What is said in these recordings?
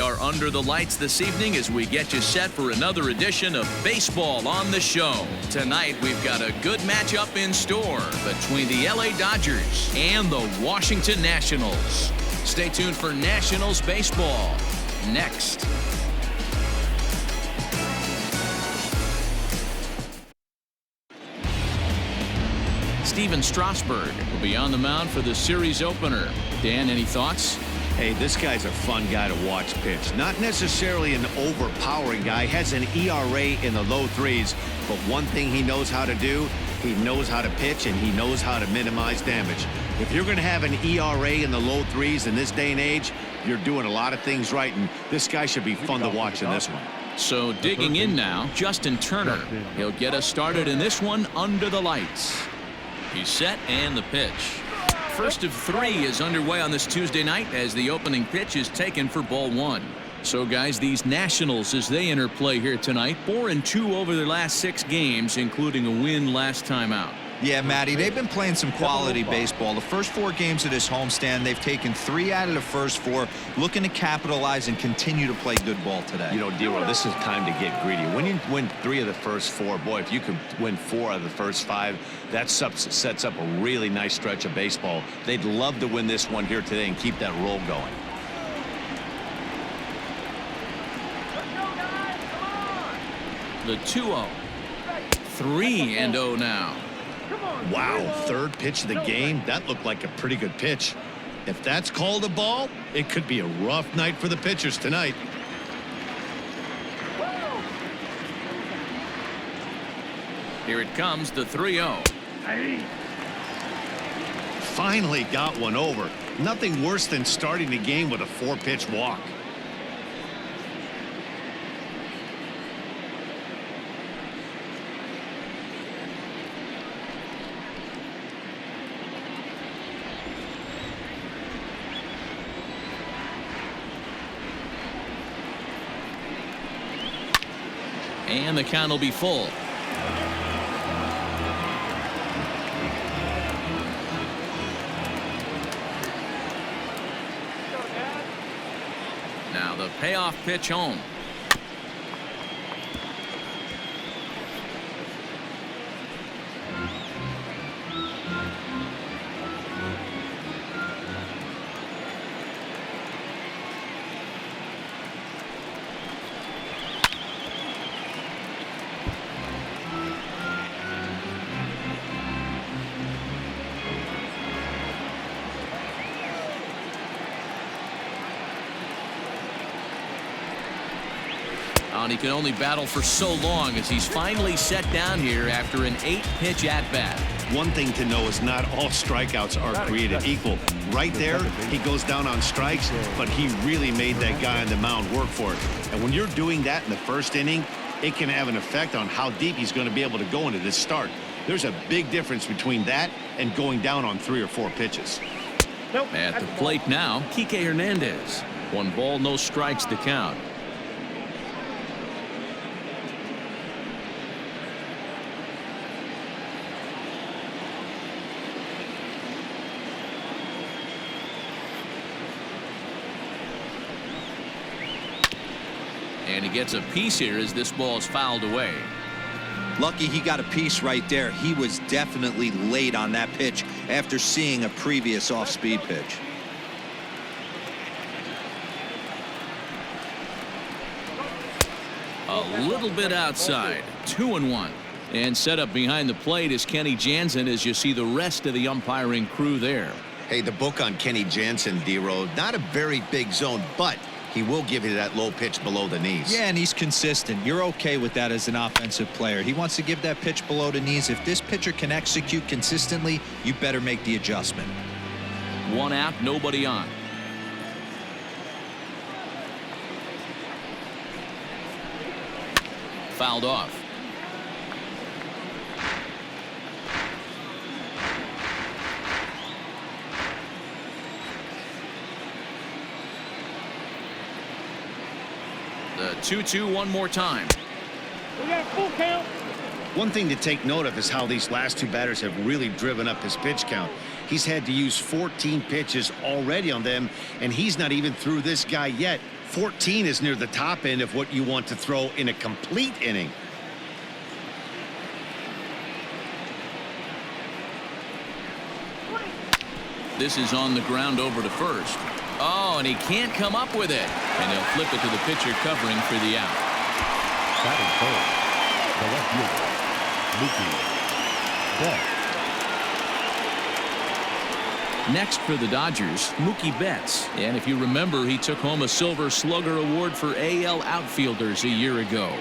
are under the lights this evening as we get you set for another edition of Baseball on the Show. Tonight, we've got a good matchup in store between the LA Dodgers and the Washington Nationals. Stay tuned for Nationals baseball next. Steven Strasburg will be on the mound for the series opener. Dan, any thoughts? Hey, this guy's a fun guy to watch pitch. Not necessarily an overpowering guy. Has an ERA in the low threes. But one thing he knows how to do, he knows how to pitch and he knows how to minimize damage. If you're going to have an ERA in the low threes in this day and age, you're doing a lot of things right. And this guy should be fun to watch in this one. So digging in now, Justin Turner. He'll get us started in this one under the lights. He's set and the pitch. First of three is underway on this Tuesday night as the opening pitch is taken for ball one. So guys, these Nationals as they enter play here tonight, 4-2 over their last 6 games, including a win last time out. Yeah, Matty, they've been playing some quality baseball. The first 4 games of this homestand, they've taken 3 out of the first 4, looking to capitalize and continue to play good ball today. You know, DeRosa, this is time to get greedy. When you win 3 of the first 4, boy, if you could win 4 out of the first 5, that sets up a really nice stretch of baseball. They'd love to win this one here today and keep that roll going. The 2-0. 3-0 now. Wow, third pitch of the game. That looked like a pretty good pitch. If that's called a ball, it could be a rough night for the pitchers tonight. Here it comes, the 3-0. Finally got one over. Nothing worse than starting the game with a 4-pitch walk. And the count will be full. Now the payoff pitch home. And he can only battle for so long as he's finally set down here after an 8-pitch at-bat. One thing to know is not all strikeouts are created equal. Right there, he goes down on strikes, but he really made that guy on the mound work for it. And when you're doing that in the first inning, it can have an effect on how deep he's going to be able to go into this start. There's a big difference between that and going down on 3 or 4 pitches. At the plate now, Kike Hernandez. 1 ball, no strikes to count. And he gets a piece here as this ball is fouled away. Lucky he got a piece right there. He was definitely late on that pitch after seeing a previous off-speed pitch. A little bit outside. 2-1. And set up behind the plate is Kenny Jansen as you see the rest of the umpiring crew there. Hey, the book on Kenny Jansen, DeRosa, not a very big zone, but he will give you that low pitch below the knees. Yeah, and he's consistent. You're okay with that as an offensive player. He wants to give that pitch below the knees. If this pitcher can execute consistently, you better make the adjustment. 1 out, nobody on. Fouled off. The 2-2 one more time. We got a full count. One thing to take note of is how these last 2 batters have really driven up his pitch count. He's had to use 14 pitches already on them, and he's not even through this guy yet. 14 is near the top end of what you want to throw in a complete inning. This is on the ground over to first. Oh, and he can't come up with it. And he'll flip it to the pitcher covering for the out. Batting third, the left fielder, Mookie Betts. Next for the Dodgers, Mookie Betts. And if you remember, he took home a Silver Slugger Award for AL outfielders a year ago.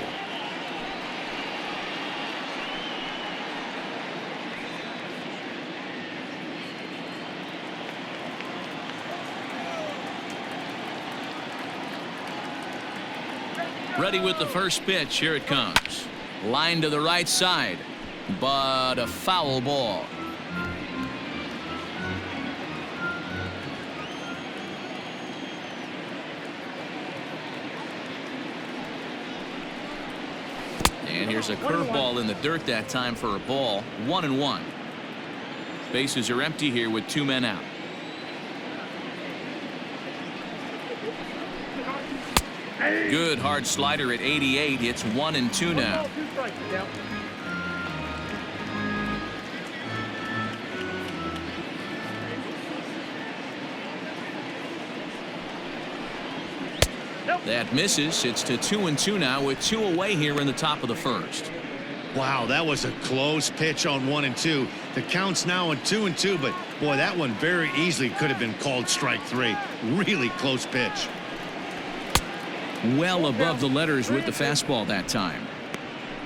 Ready with the first pitch. Here it comes. Line to the right side, but a foul ball. And here's a curveball in the dirt that time for a ball. 1-1. Bases are empty here with 2 men out. Good hard slider at 88. It's 1-2 now. That misses. It's to 2-2 now with 2 away here in the top of the first. Wow, that was a close pitch on 1-2. The count's now on 2-2, but boy, that one very easily could have been called strike 3. Really close pitch. Well above the letters with the fastball that time.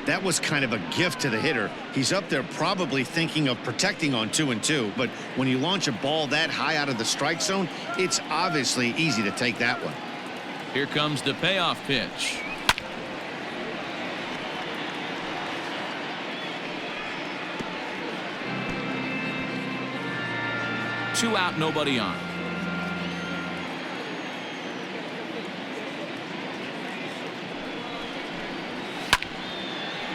That was kind of a gift to the hitter. He's up there probably thinking of protecting on 2-2, but when you launch a ball that high out of the strike zone, it's obviously easy to take that one. Here comes the payoff pitch. Two out, nobody on.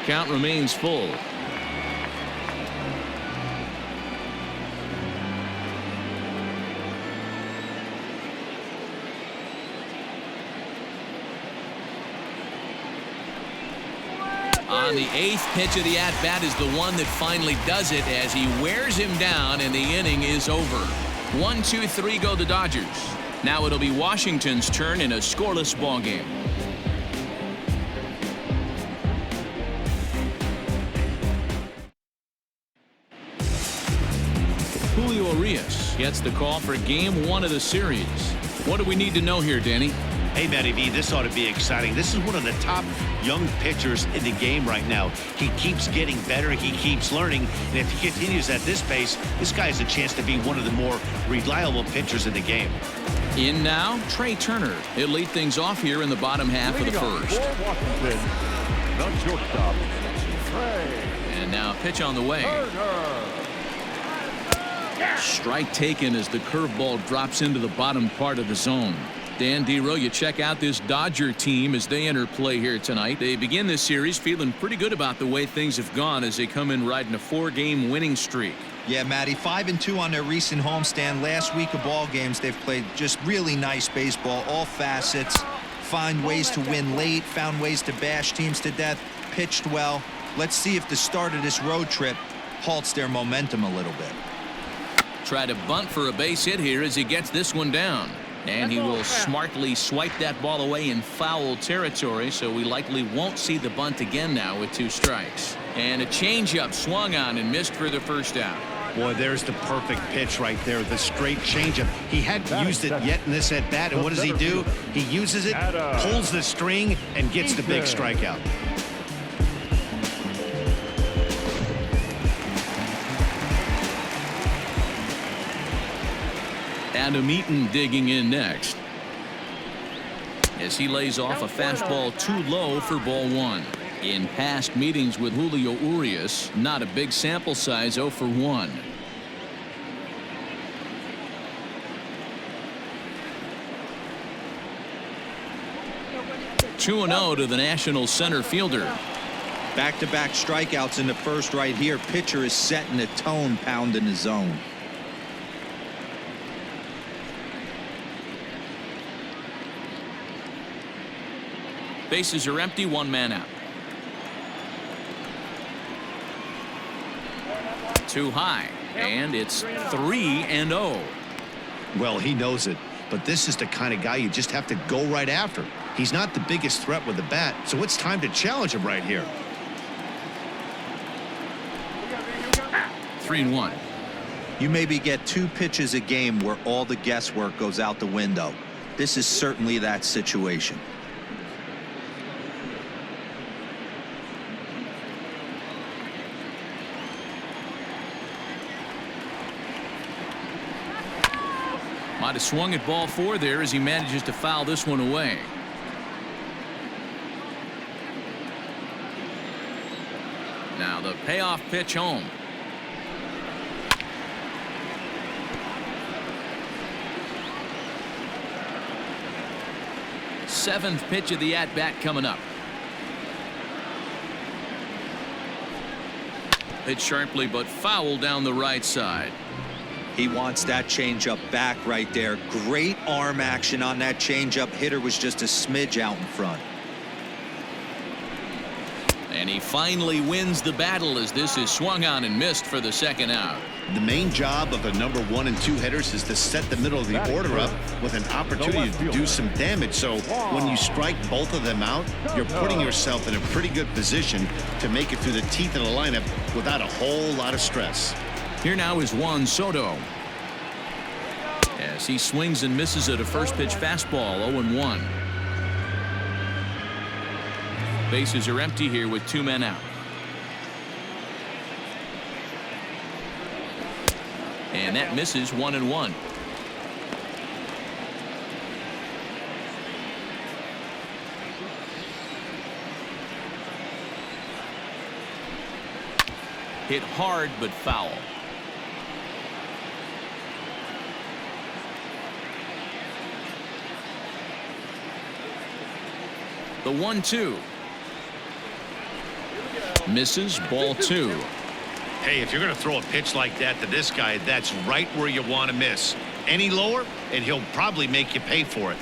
Count remains full. On the 8th pitch of the at-bat is the one that finally does it as he wears him down and the inning is over. 1-2-3 go the Dodgers. Now it'll be Washington's turn in a scoreless ball game. Julio Urias gets the call for game 1 of the series. What do we need to know here, Danny? Hey, Matty V, this ought to be exciting. This is one of the top young pitchers in the game right now. He keeps getting better. He keeps learning. And if he continues at this pace, this guy has a chance to be one of the more reliable pitchers in the game. In now, Trey Turner. He'll lead things off here in the bottom half of the first. For Washington, the shortstop, Trey And now pitch on the way. Turner. Strike taken as the curveball drops into the bottom part of the zone. Dan DeRosa, you check out this Dodger team as they enter play here tonight. They begin this series feeling pretty good about the way things have gone as they come in riding a 4-game winning streak. Yeah, Matty, 5-2 on their recent homestand. Last week of ball games, they've played just really nice baseball, all facets. Find ways to win late, found ways to bash teams to death, pitched well. Let's see if the start of this road trip halts their momentum a little bit. Try to bunt for a base hit here as he gets this one down. And he will smartly swipe that ball away in foul territory, so we likely won't see the bunt again now with 2 strikes. And a changeup swung on and missed for the first out. Boy, there's the perfect pitch right there, the straight changeup. He hadn't used it yet in this at-bat, and what does he do? He uses it, pulls the string, and gets the big strikeout. Adam Eaton digging in next as he lays off a fastball too low for ball 1. In past meetings with Julio Urias, not a big sample size, 0 for 1. Two and 0 to the National center fielder. Back-to-back strikeouts in the first right here. Pitcher is setting the tone, pounding the zone. Bases are empty, one man out. Too high, and it's 3-0. Well, he knows it, but this is the kind of guy you just have to go right after. He's not the biggest threat with the bat, so it's time to challenge him right here. 3-1. You maybe get 2 pitches a game where all the guesswork goes out the window. This is certainly that situation. Might have swung at ball 4 there as he manages to foul this one away. Now the payoff pitch home. Seventh pitch of the at-bat coming up. Hit sharply but foul down the right side. He wants that changeup back right there. Great arm action on that changeup. Hitter was just a smidge out in front. And he finally wins the battle as this is swung on and missed for the second out. The main job of the number 1 and 2 hitters is to set the middle of the order up with an opportunity to do some damage. So when you strike both of them out, you're putting yourself in a pretty good position to make it through the teeth of the lineup without a whole lot of stress. Here now is Juan Soto. As he swings and misses at a first pitch fastball, 0-1. Bases are empty here with 2 men out. And that misses, 1-1. Hit hard but foul. The 1-2. Misses, ball 2. Hey, if you're going to throw a pitch like that to this guy, that's right where you want to miss. Any lower, and he'll probably make you pay for it.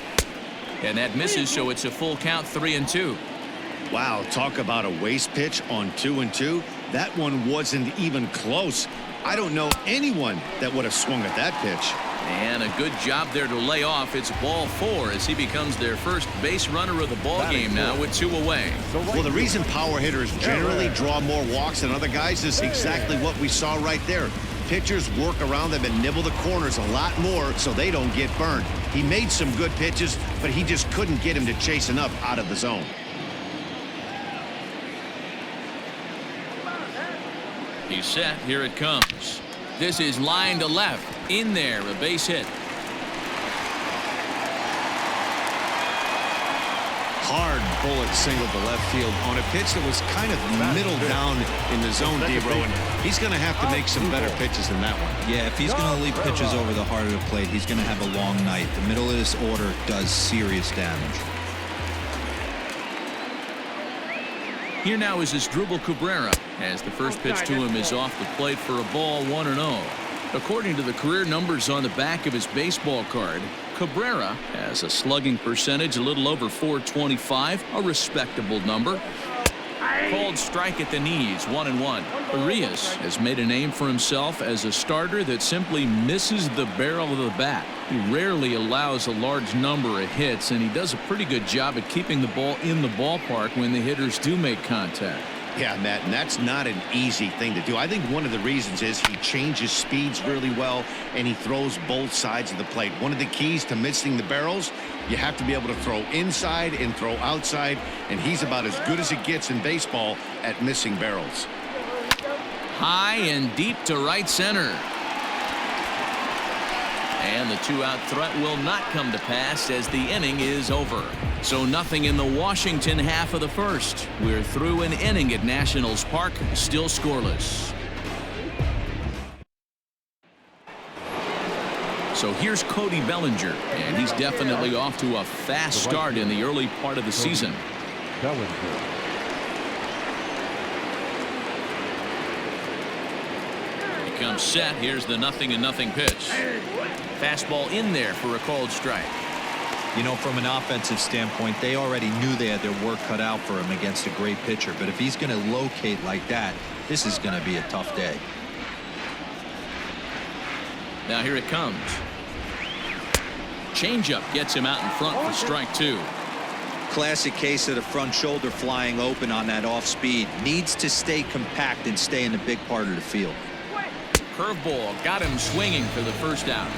And that misses, so it's a full count, 3-2. Wow, talk about a waste pitch on 2-2. That one wasn't even close. I don't know anyone that would have swung at that pitch. And a good job there to lay off. It's ball 4 as he becomes their first base runner of the ball game now with 2 away. Well, the reason power hitters generally draw more walks than other guys is exactly what we saw right there. Pitchers work around them and nibble the corners a lot more so they don't get burned. He made some good pitches, but he just couldn't get him to chase enough out of the zone. He's set. Here it comes. This is line to left. In there, a base hit. Hard bullet single to left field on a pitch that was kind of middle down in the zone, D-Bro, and he's going to have to make some better pitches than that one. Yeah, if he's going to leave pitches over the heart of the plate, he's going to have a long night. The middle of this order does serious damage. Here now is Asdrubal Cabrera as the first pitch to him is off the plate for a ball, 1-0. According to the career numbers on the back of his baseball card, Cabrera has a slugging percentage a little over .425, a respectable number. Called strike at the knees, 1-1. Arias has made a name for himself as a starter that simply misses the barrel of the bat. He rarely allows a large number of hits, and he does a pretty good job at keeping the ball in the ballpark when the hitters do make contact. Yeah, Matt, and that's not an easy thing to do. I think one of the reasons is he changes speeds really well, and he throws both sides of the plate. One of the keys to missing the barrels, you have to be able to throw inside and throw outside, and he's about as good as it gets in baseball at missing barrels. High and deep to right center. And the 2-out threat will not come to pass as the inning is over. So nothing in the Washington half of the first. We're through an inning at Nationals Park, still scoreless. So here's Cody Bellinger, and he's definitely off to a fast start in the early part of the season. He comes set. Here's the 0-0 pitch. Fastball in there for a called strike. You know, from an offensive standpoint, they already knew they had their work cut out for him against a great pitcher. But if he's going to locate like that, this is going to be a tough day. Now here it comes. Changeup gets him out in front for strike 2. Classic case of the front shoulder flying open on that off speed. Needs to stay compact and stay in the big part of the field. Curveball got him swinging for the first out.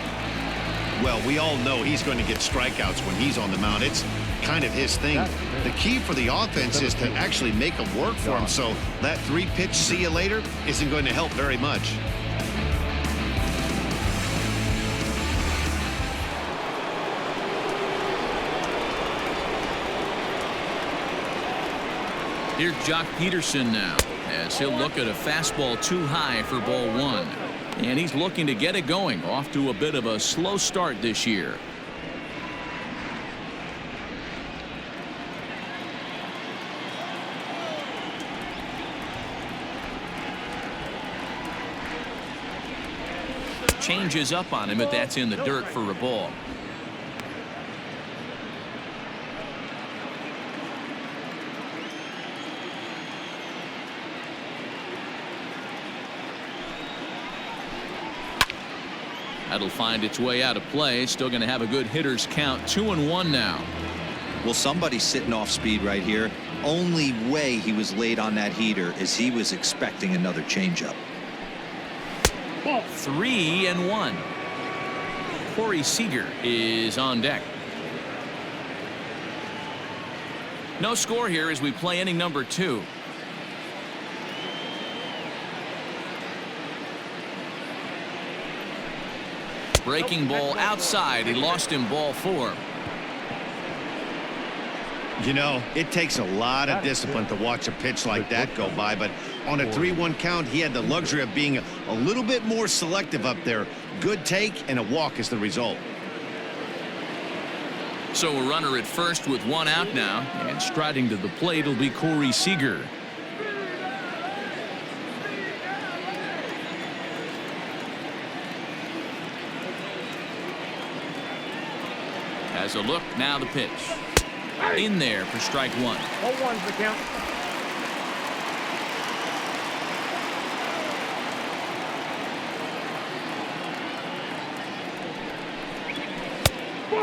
Well, we all know he's going to get strikeouts when he's on the mound. It's kind of his thing. The key for the offense is to actually make them work for him. So that 3-pitch see you later isn't going to help very much. Here's Jock Peterson now, as he'll look at a fastball too high for ball 1. And he's looking to get it going, off to a bit of a slow start this year. Changes up on him, but that's in the dirt for a ball. That'll find its way out of play. Still going to have a good hitter's count. 2-1 now. Well, somebody's sitting off speed right here. Only way he was late on that heater is he was expecting another changeup. 3-1. Corey Seager is on deck. No score here as we play inning number 2. Breaking ball outside. He lost him ball 4. You know, it takes a lot of discipline to watch a pitch like that go by, but on a 3-1 count, he had the luxury of being a little bit more selective up there. Good take and a walk is the result. So a runner at first with 1 out now, and striding to the plate will be Corey Seager. As a look, now the pitch. In there for strike 1. 0-1's the count.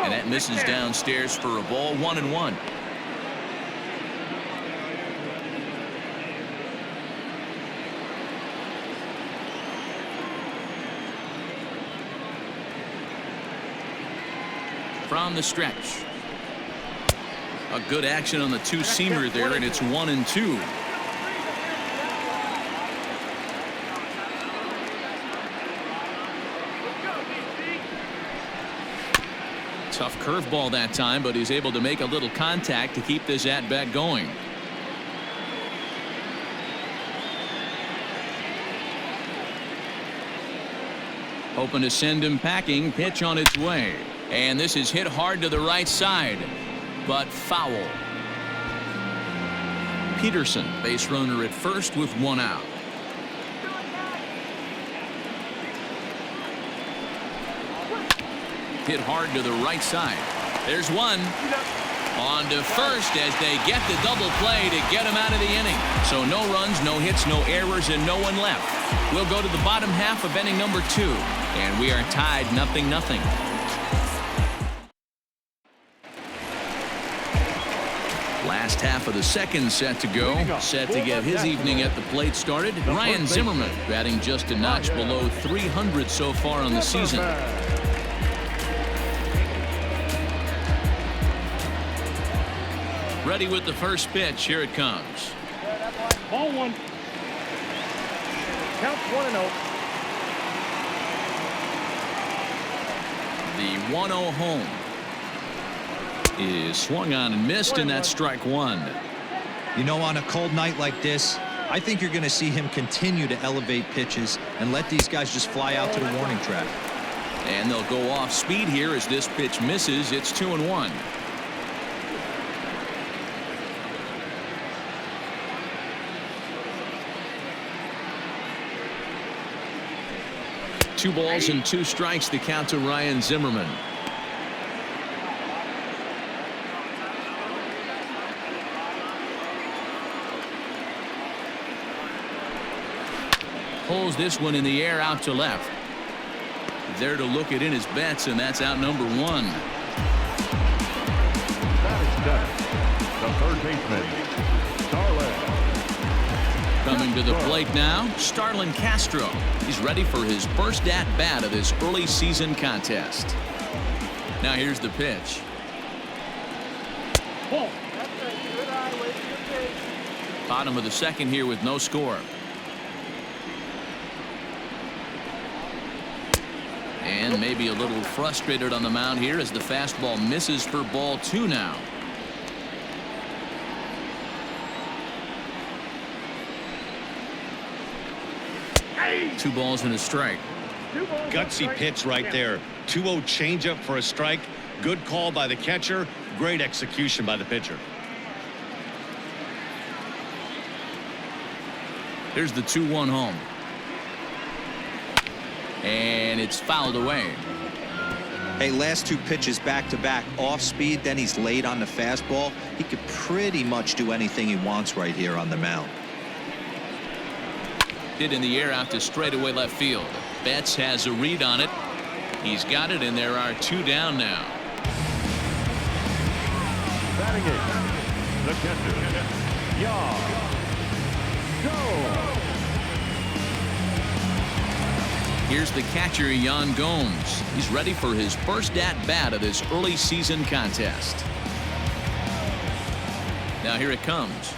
And that misses downstairs for a ball. 1-1. From the stretch. A good action on the two-seamer there, and it's 1-2. Tough curveball that time, but he's able to make a little contact to keep this at-bat going. Hoping to send him packing. Pitch on its way. And this is hit hard to the right side, but foul. Peterson, base runner at first with 1 out. Hit hard to the right side. There's 1. On to first as they get the double play to get him out of the inning. So no runs, no hits, no errors, and no one left. We'll go to the bottom half of inning number 2, and we are tied 0-0. Last half of the second set to go. Set to get his evening at the plate started. Ryan Zimmerman batting just a notch below 300 so far on the season. Ready with the first pitch. Here it comes. Ball 1. Count 1-0. The 1-0 home is swung on and missed, and that's strike 1. You know, on a cold night like this, I think you're going to see him continue to elevate pitches and let these guys just fly out to the warning track. And they'll go off speed here as this pitch misses. It's 2-1. Two balls and 2 strikes to count to Ryan Zimmerman. Pulls this one in the air out to left. There to look it in his bets, and that's out number one. That is done. The third baseman, Starlin. Coming to the plate now, Starlin Castro. He's ready for his first at-bat of this early season contest. Now here's the pitch. Ball. Bottom of the second here with no score. And maybe a little frustrated on the mound here as the fastball misses for ball two now. Two balls and a strike. Gutsy pitch right there. 2-0 changeup for a strike. Good call by the catcher. Great execution by the pitcher. Here's the 2-1 home. And it's fouled away. Hey, last two pitches back-to-back off speed, then he's late on the fastball. He could pretty much do anything he wants right here on the mound. Hit in the air out to straightaway left field. Betts has a read on it. He's got it, and there are two down now. Batting eighth, the catcher, Go. Here's the catcher, Yan Gomes. He's ready for his first at-bat of this early season contest. Now here it comes.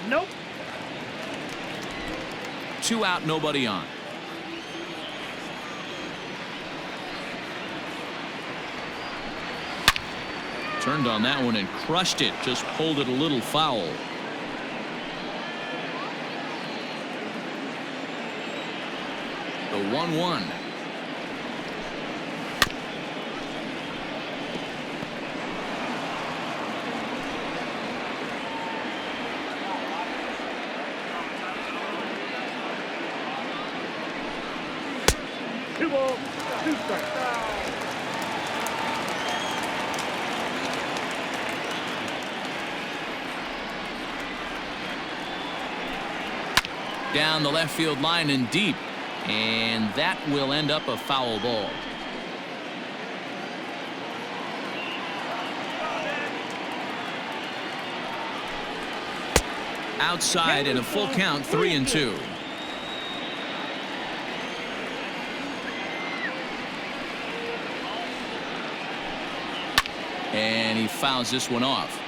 Nope. 2 out, nobody on. Turned on that one and crushed it. Just pulled it a little foul. The 1-1. Two balls, two strikes. Down the left field line and deep. And that will end up a foul ball. Outside and a full count, 3-2. And he fouls this one off.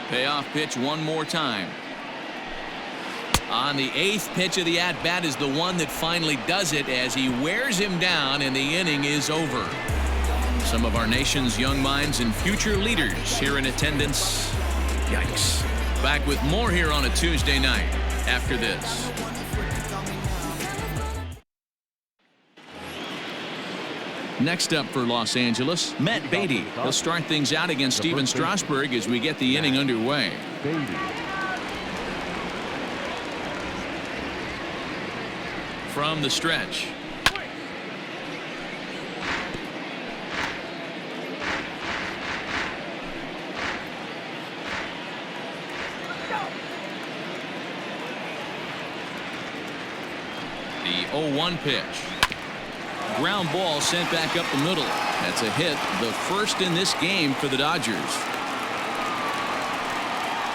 Payoff pitch one more time. On the 8th pitch of the at-bat is the one that finally does it as he wears him down and the inning is over. Some of our nation's young minds and future leaders here in attendance. Yikes. Back with more here on a Tuesday night after this. Next up for Los Angeles, Matt Beatty. He'll start things out against Steven Strasburg as we get the inning underway. From the stretch. The 0-1 pitch. Ground ball sent back up the middle. That's a hit, the first in this game for the Dodgers.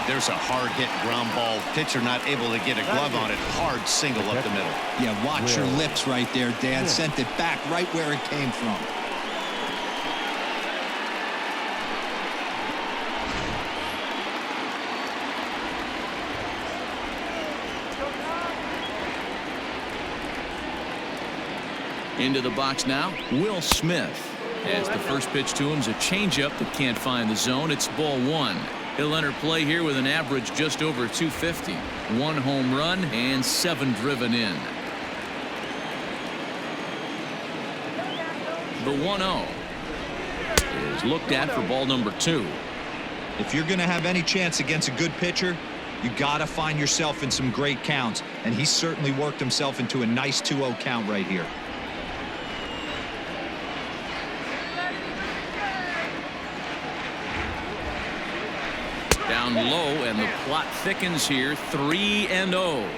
There's a hard hit ground ball. Pitcher not able to get a glove on it. Hard single up the middle. Yeah, watch your lips right there, Dan. Sent it back right where it came from. Into the box now, Will Smith. As the first pitch to him is a changeup that can't find the zone. It's ball one. He'll enter play here with an average just over 250. 1 home run and 7 driven in. The 1-0 is looked at for ball number 2. If you're going to have any chance against a good pitcher, you got to find yourself in some great counts. And he certainly worked himself into a nice 2-0 count right here. down low, and the plot thickens here. 3-0.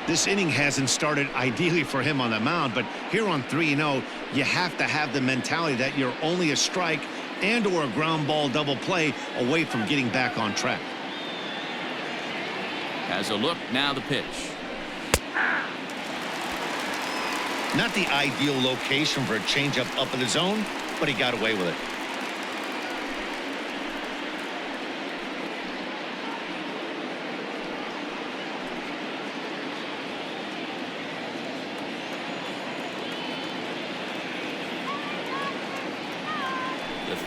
This inning hasn't started ideally for him on the mound, but here on 3-0, you have to have the mentality that you're only a strike and or a ground ball double play away from getting back on track. Has a look, now the pitch. Not the ideal location for a changeup up in the zone, but he got away with it.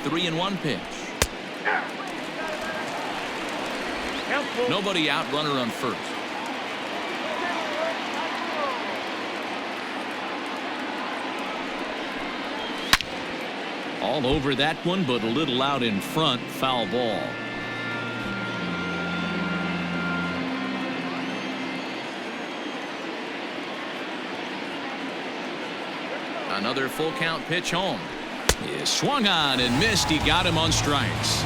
The 3-1 pitch. Nobody out, runner on first. All over that one, but a little out in front. Foul ball. Another full count pitch home. He swung on and missed. He got him on strikes.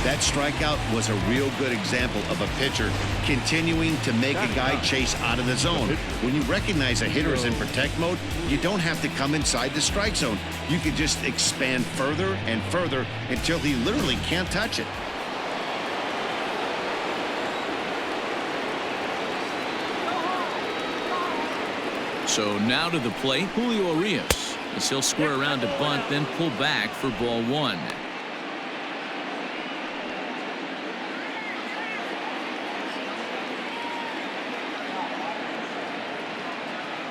That strikeout was a real good example of a pitcher continuing to make a guy chase out of the zone. When you recognize a hitter is in protect mode, you don't have to come inside the strike zone. You can just expand further and further until he literally can't touch it. So now to the plate, Julio Urias, as he'll square around to bunt, then pull back for ball one.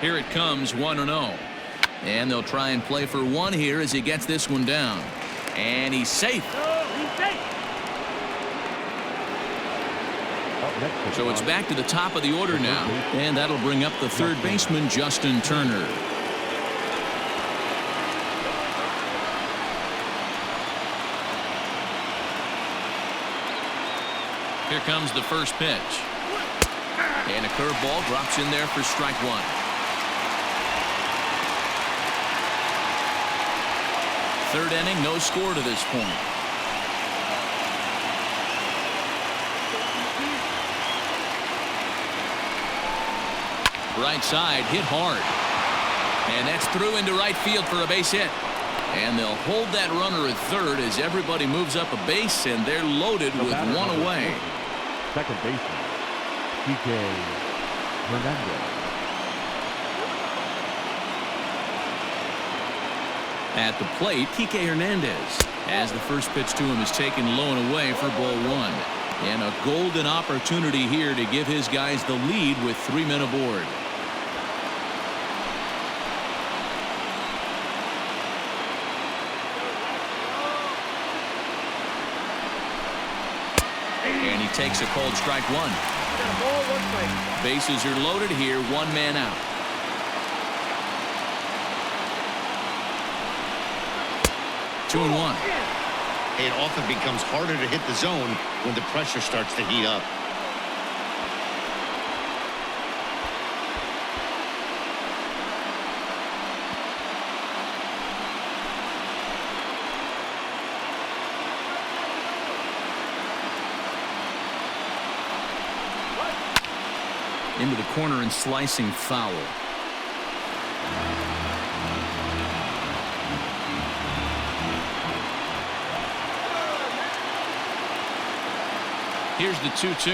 Here it comes, 1-0. And they'll try and play for one here as he gets this one down. And he's safe. So it's back to the top of the order now. And that'll bring up the third baseman, Justin Turner. Here comes the first pitch. And a curveball drops in there for strike one. Third inning, no score to this point. Right side, hit hard. And that's through into right field for a base hit. And they'll hold that runner at third as everybody moves up a base, and they're loaded with one away. Second baseman, Kike Hernandez. At the plate, Kike Hernandez, as the first pitch to him is taken low and away for ball one. And a golden opportunity here to give his guys the lead with 3 men aboard. And he takes a called strike one. Bases are loaded here, 1 man out. Two and one. It often becomes harder to hit the zone when the pressure starts to heat up. Into the corner and slicing foul. Here's the 2-2.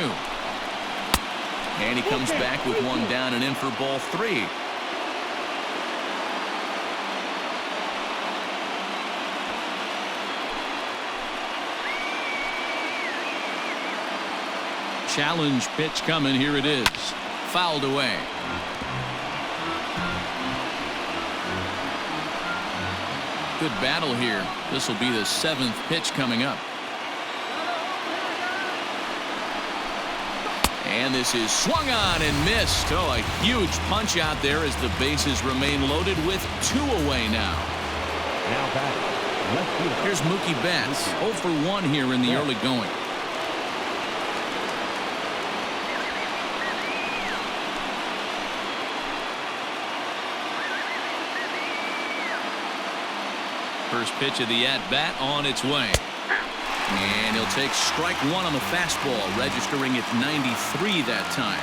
And he comes back with one down and in for ball 3. Challenge pitch coming. Here it is. Fouled away. Good battle here. This will be the 7th pitch coming up. And this is swung on and missed. Oh, a huge punch out there as the bases remain loaded with 2 away now. Now back, left field. Here's Mookie Betts, 0 for 1 here in the early going. First pitch of the at-bat on its way. And he'll He'll take strike one on the fastball, registering at 93 that time.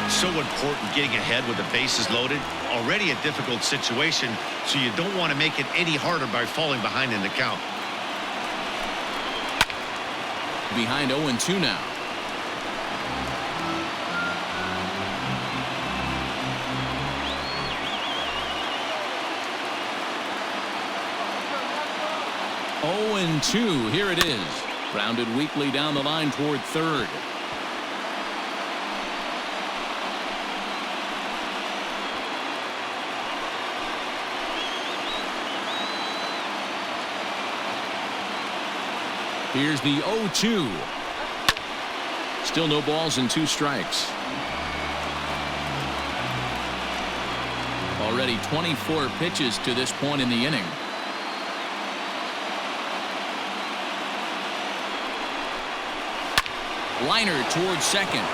So important getting ahead with the bases loaded. Already a difficult situation, so you don't want to make it any harder by falling behind in the count. Behind 0-2 now. Oh, and 2. Here it is. Grounded weakly down the line toward third. Here's the 0-2. Still no balls and 2 strikes. Already 24 pitches to this point in the inning. Liner towards second.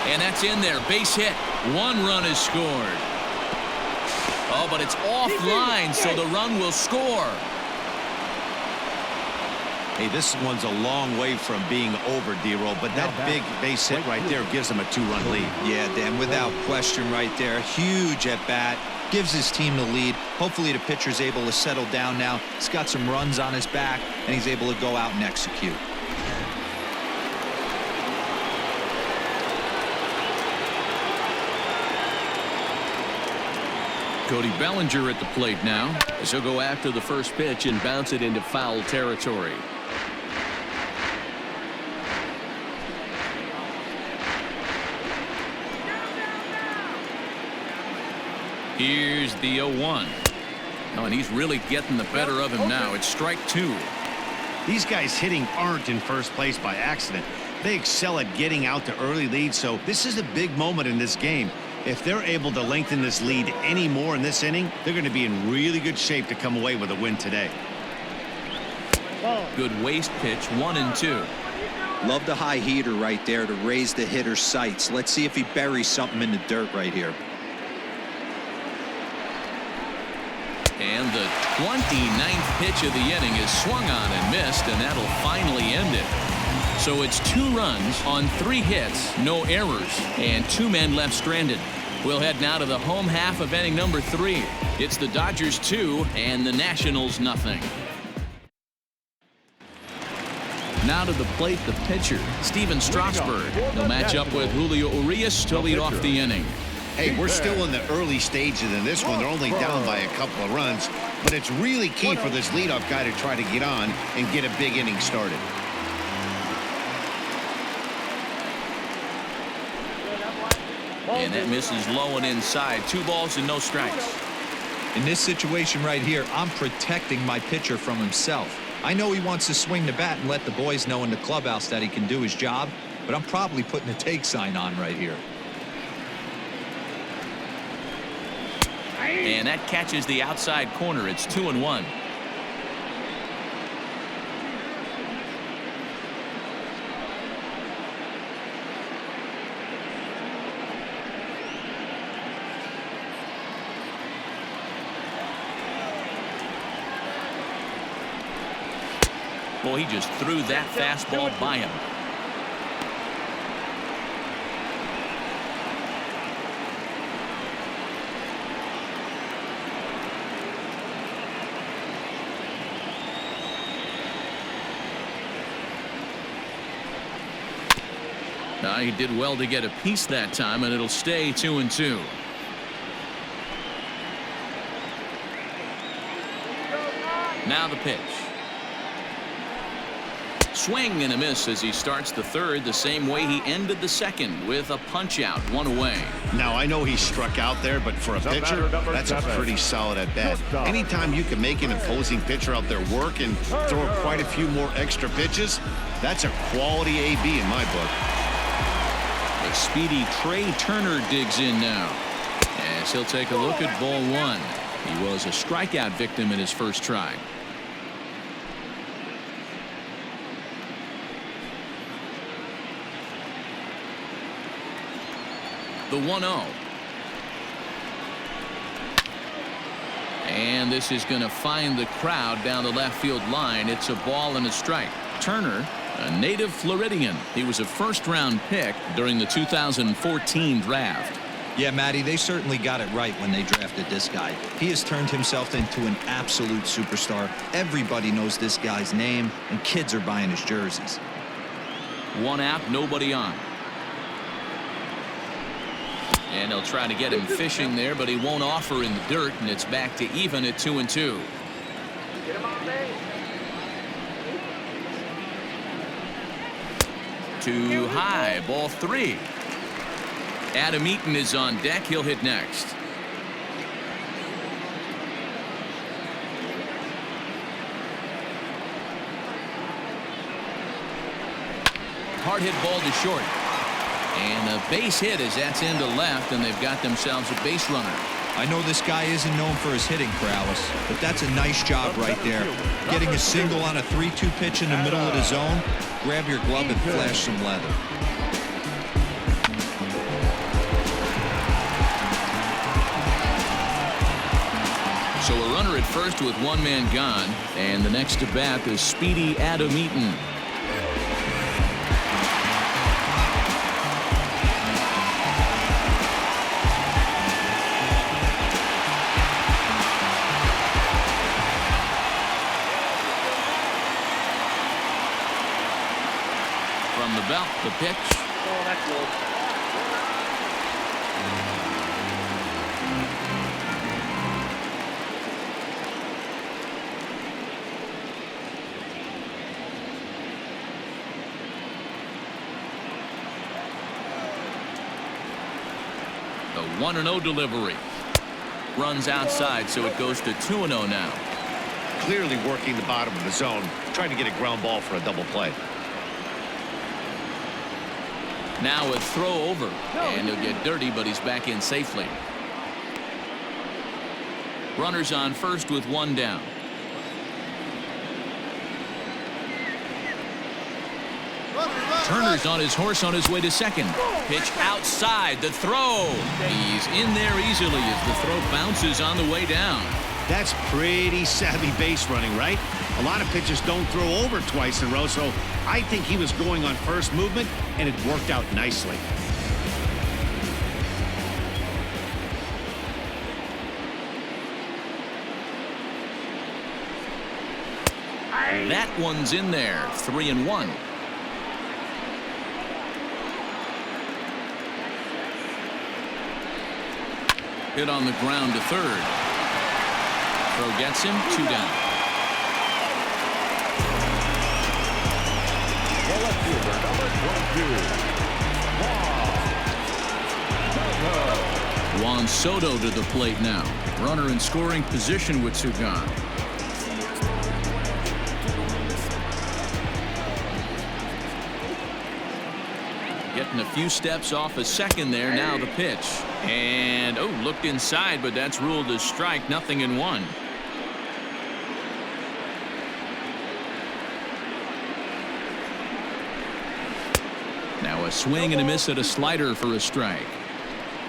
And that's in there. Base hit. 1 run is scored. Oh, but it's offline, so the run will score. Hey, this one's a long way from being over, DeRosa, but that big base hit right there gives him a 2-run lead. Yeah, Dan, without question right there. Huge at bat. Gives his team the lead. Hopefully the pitcher's able to settle down now. He's got some runs on his back, and he's able to go out and execute. Cody Bellinger at the plate now, as he'll go after the first pitch and bounce it into foul territory. Here's the 0-1. Oh, and he's really getting the better of him now. It's strike 2. These guys hitting aren't in first place by accident. They excel at getting out to early leads, so this is a big moment in this game. If they're able to lengthen this lead any more in this inning, they're going to be in really good shape to come away with a win today. Good waist pitch, 1-2. Love the high heater right there to raise the hitter's sights. Let's see if he buries something in the dirt right here. And the 29th pitch of the inning is swung on and missed, and that'll finally end it. So it's 2 runs on 3 hits, no errors, and 2 men left stranded. We'll head now to the home half of inning number 3. It's the Dodgers 2 and the Nationals nothing. Now to the plate, the pitcher, Steven Strasburg. He'll match up with Julio Urias to lead off the inning. Hey, we're still in the early stages in this one. They're only down by a couple of runs, but it's really key for this leadoff guy to try to get on and get a big inning started. And that misses low and inside. 2 balls and no strikes. In this situation right here, I'm protecting my pitcher from himself. I know he wants to swing the bat and let the boys know in the clubhouse that he can do his job, but I'm probably putting a take sign on right here. And that catches the outside corner. It's 2-1. Boy, he just threw that fastball by him. He did well to get a piece that time, and it'll stay 2-2. Now the pitch. Swing and a miss as he starts the third the same way he ended the second, with a punch out, 1 away. Now, I know he struck out there, but for a pitcher, that's a pretty solid at bat. Anytime you can make an opposing pitcher out there work and throw quite a few more extra pitches, that's a quality AB in my book. The speedy Trey Turner digs in now, as he'll take a look at ball 1. He was a strikeout victim in his first try. The 1-0. And this is going to find the crowd down the left field line. It's a ball and a strike. Turner, a native Floridian. He was a first-round pick during the 2014 draft. Yeah, Matty, they certainly got it right when they drafted this guy. He has turned himself into an absolute superstar. Everybody knows this guy's name, and kids are buying his jerseys. One out, nobody on. And they'll try to get him fishing there, but he won't offer in the dirt, and it's back to even at 2-2. Too high, ball 3. Adam Eaton is on deck. He'll hit next. Hard hit ball to short. And a base hit as that's into left, and they've got themselves a base runner. I know this guy isn't known for his hitting prowess, but that's a nice job right there. Getting a single on a 3-2 pitch in the middle of the zone. Grab your glove and flash some leather. So a runner at first with one man gone, and the next to bat is speedy Adam Eaton. From the belt, the pitch. Oh, that's low. The 1-0 delivery. Runs outside, so it goes to 2-0 now. Clearly working the bottom of the zone, trying to get a ground ball for a double play. Now a throw over, and he'll get dirty, but he's back in safely. Runners on first with one down. Turner's on his horse on his way to second. Pitch outside, the throw. He's in there easily as the throw bounces on the way down. That's pretty savvy base running, right? A lot of pitchers don't throw over twice in a row, so I think he was going on first movement, and it worked out nicely. That one's in there, 3-1. Hit on the ground to third. Throw gets him, 2 down. The left fielder, number 22, Juan Soto to the plate now. Runner in scoring position with 2 gone. Getting a few steps off a second there. Now the pitch. And, oh, looked inside, but that's ruled as strike. 0-1. Now a swing and a miss at a slider for a strike.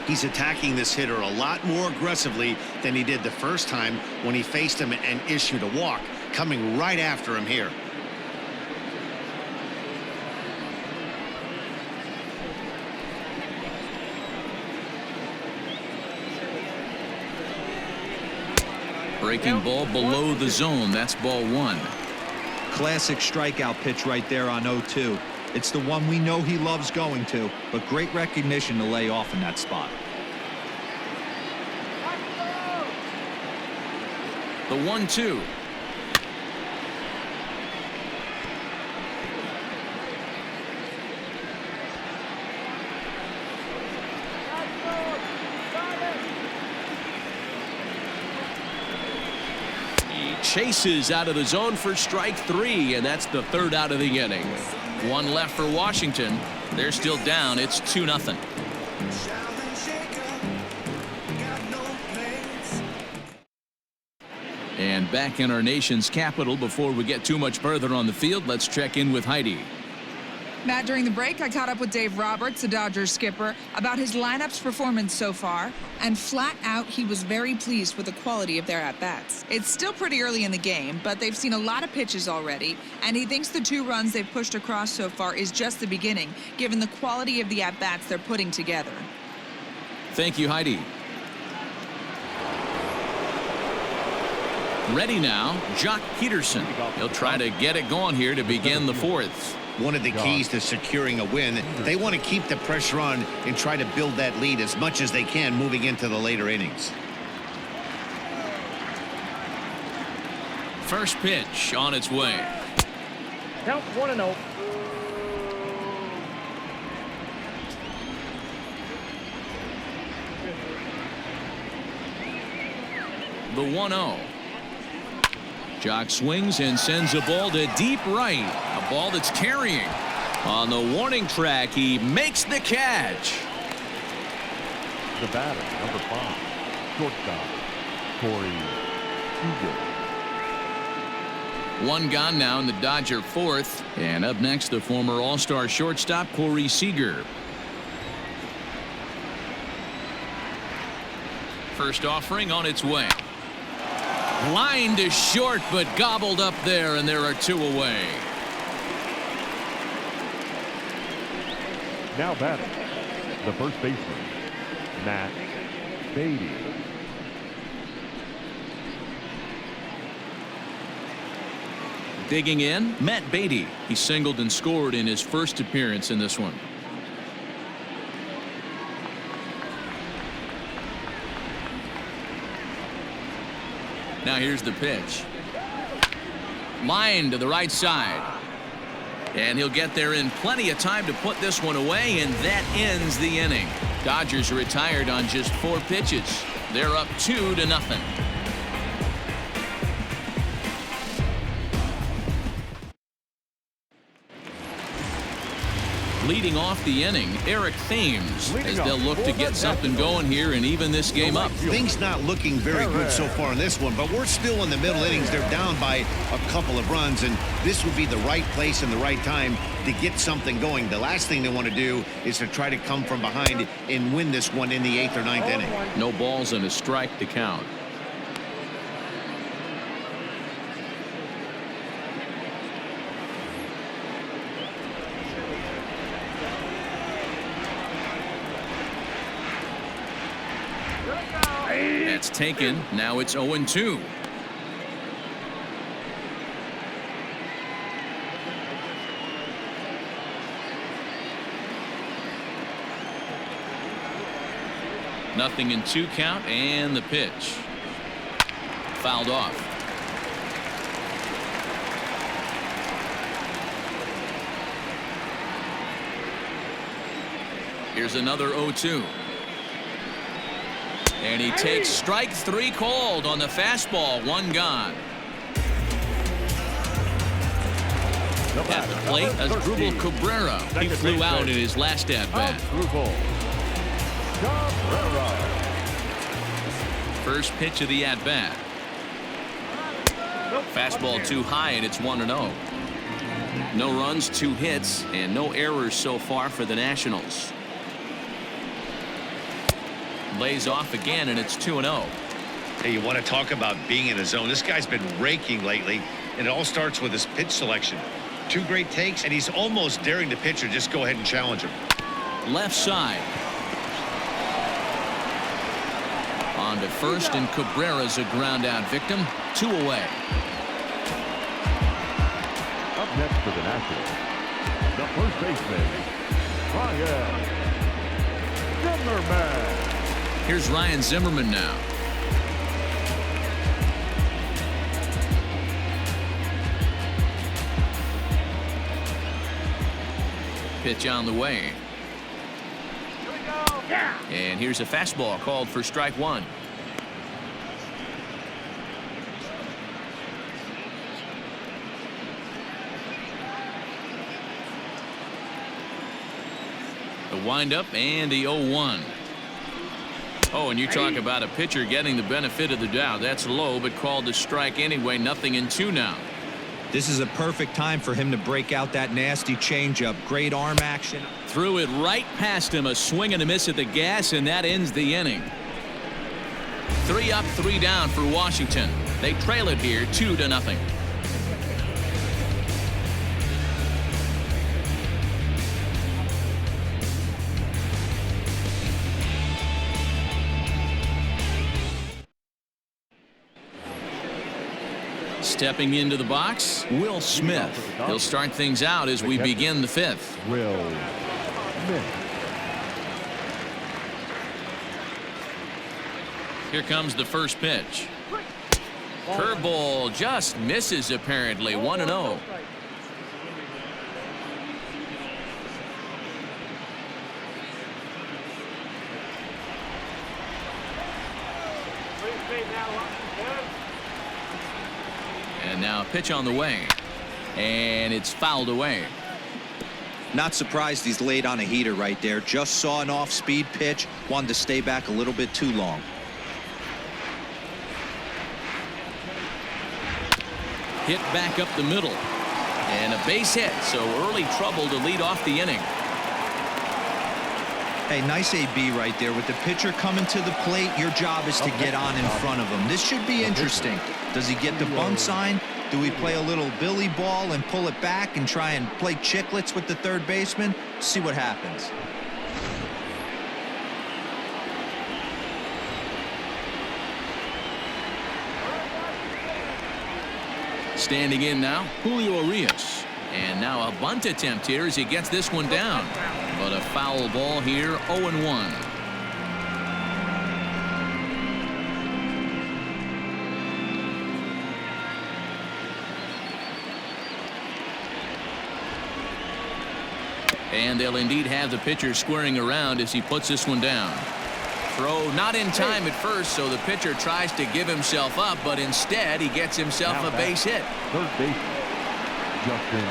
He's attacking this hitter a lot more aggressively than he did the first time when he faced him and issued a walk. Coming right after him here. Breaking ball below the zone. That's ball 1. Classic strikeout pitch right there on 0-2. It's the one we know he loves going to, but great recognition to lay off in that spot. The 1-2. Chases out of the zone for strike 3, and that's the 3rd out of the inning. 1 left for Washington. They're still down. It's 2-0. And back in our nation's capital, before we get too much further on the field, let's check in with Heidi. Matt, during the break, I caught up with Dave Roberts, the Dodgers skipper, about his lineup's performance so far, and flat out, he was very pleased with the quality of their at-bats. It's still pretty early in the game, but they've seen a lot of pitches already, and he thinks the 2 runs they've pushed across so far is just the beginning, given the quality of the at-bats they're putting together. Thank you, Heidi. Ready now, Jock Peterson. He'll try to get it going here to begin the 4th. One of the keys to securing a win, they want to keep the pressure on and try to build that lead as much as they can moving into the later innings. First pitch on its way. Count 1-0. The 1-0. Jock swings and sends a ball to deep right. A ball that's carrying. On the warning track, he makes the catch. The batter, number 5, shortstop, Corey Seager. 1 gone now in the Dodger 4th. And up next, the former All-Star shortstop, Corey Seager. First offering on its way. Line to short, but gobbled up there, and there are 2 away. Now batting, the first baseman, Matt Beatty. Digging in, Matt Beatty. He singled and scored in his first appearance in this one. Now here's the pitch. Line to the right side. And he'll get there in plenty of time to put this one away, and that ends the inning. Dodgers are retired on just 4 pitches. They're up 2-0. Leading off the inning, Eric Thames, as they'll look to get something going here and even this game up. Things not looking very good so far in this one, but we're still in the middle innings. They're down by a couple of runs, and this would be the right place and the right time to get something going. The last thing they want to do is to try to come from behind and win this one in the 8th or 9th inning. No balls and a strike to count. That's taken. Now it's 0-2. Nothing in 2 count, and the pitch. Fouled off. Here's another 0-2. And he takes strike 3 called on the fastball. 1 gone. At the plate, Asdrubal Cabrera. He flew out in his last at-bat. First pitch of the at-bat. Fastball too high, and it's 1-0. No runs, 2 hits, and no errors so far for the Nationals. Lays off again, and it's 2-0. Hey, you want to talk about being in a zone? This guy's been raking lately, and it all starts with his pitch selection. 2 great takes, and he's almost daring the pitcher just go ahead and challenge him. Left side. On to first, and Cabrera's a ground-out victim. 2 away. Up next for the Nationals, the first baseman, Ryan Zimmerman. Here's Ryan Zimmerman now. Pitch on the way. And here's a fastball called for strike 1. The windup and the 0-1. Oh, and you talk about a pitcher getting the benefit of the doubt. That's low, but called to strike anyway. Nothing in 2 now. This is a perfect time for him to break out that nasty changeup. Great arm action. Threw it right past him. A swing and a miss at the gas, and that ends the inning. 3 up, 3 down for Washington. They trail it here 2-0. Stepping into the box, Will Smith. He'll start things out as we begin the 5th. Will Smith. Here comes the first pitch. Curveball just misses apparently. 1-0. And now a pitch on the way. And it's fouled away. Not surprised he's laid on a heater right there. Just saw an off-speed pitch. Wanted to stay back a little bit too long. Hit back up the middle. And a base hit. So early trouble to lead off the inning. Hey, nice AB right there. With the pitcher coming to the plate, your job is to get on in front of him. This should be interesting. Does he get the bunt sign? Do we play a little Billy ball and pull it back and try and play chicklets with the third baseman? See what happens. Standing in now, Julio Urias. And now a bunt attempt here as he gets this one down. But a foul ball here, 0-1. And they'll indeed have the pitcher squaring around as he puts this one down. Throw not in time at first, so the pitcher tries to give himself up, but instead he gets himself a base hit. Third baseman, Justin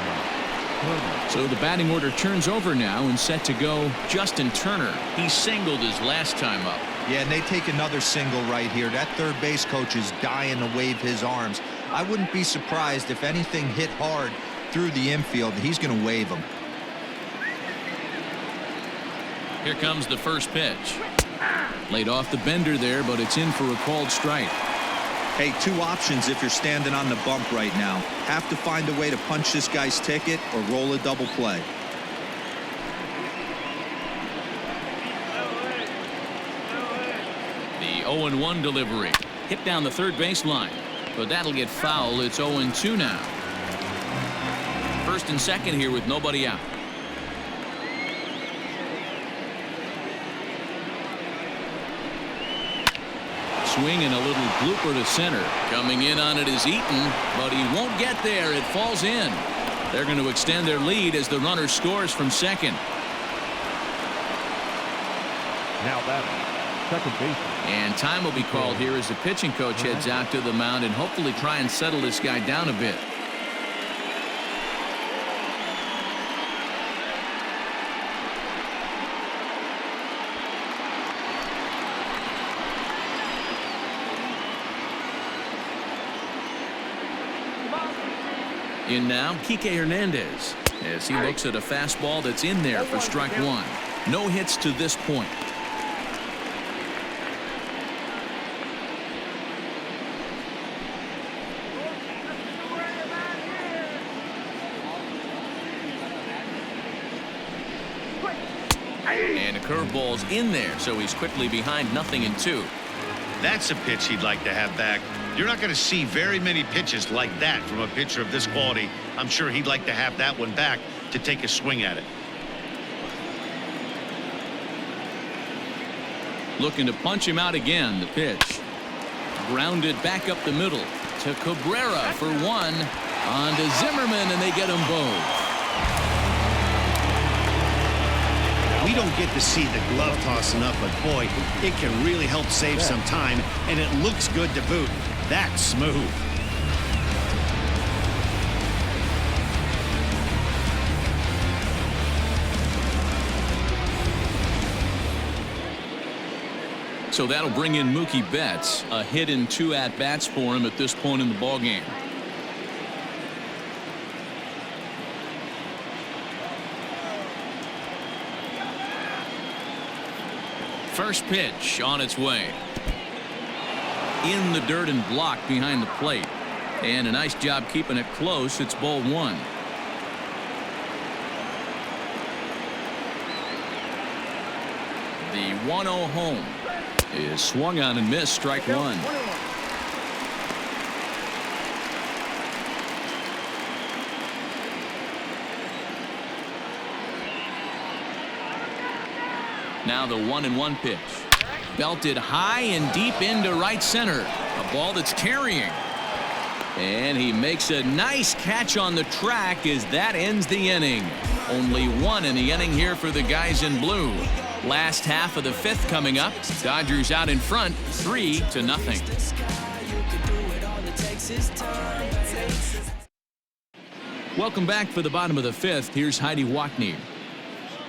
Turner. So the batting order turns over now and set to go Justin Turner. He singled his last time up. Yeah, and they take another single right here. That third base coach is dying to wave his arms. I wouldn't be surprised if anything hit hard through the infield. He's going to wave them. Here comes the first pitch. Laid off the bender there, but it's in for a called strike. Hey, 2 options if you're standing on the bump right now. Have to find a way to punch this guy's ticket or roll a double play. The 0-1 delivery. Hit down the third baseline, but that'll get foul. It's 0-2 now. First and second here with nobody out. Swing and a little blooper to center. Coming in on it is Eaton, but he won't get there. It falls in. They're going to extend their lead as the runner scores from second. Now batting, second baseman. And time will be called here as the pitching coach heads out to the mound and hopefully try and settle this guy down a bit. In now, Kike Hernandez as he looks at a fastball that's in there for strike 1. No hits to this point. And a curveball's in there, so he's quickly behind 0-2. That's a pitch he'd like to have back. You're not going to see very many pitches like that from a pitcher of this quality. I'm sure he'd like to have that one back to take a swing at it. Looking to punch him out again. The pitch. Grounded back up the middle to Cabrera for 1. On to Zimmerman, and they get them both. We don't get to see the glove toss enough, but boy, it can really help save some time, and it looks good to boot. That's smooth. So that'll bring in Mookie Betts. A hit in 2 at-bats for him at this point in the ballgame. First pitch on its way. In the dirt and blocked behind the plate. And a nice job keeping it close. It's ball one. The 1-0 home is swung on and missed. Strike one. Now the 1-1 pitch. Belted high and deep into right center. A ball that's carrying. And he makes a nice catch on the track as that ends the inning. Only one in the inning here for the guys in blue. Last half of the fifth coming up. Dodgers out in front, 3-0. Welcome back for the bottom of the fifth. Here's Heidi Watney.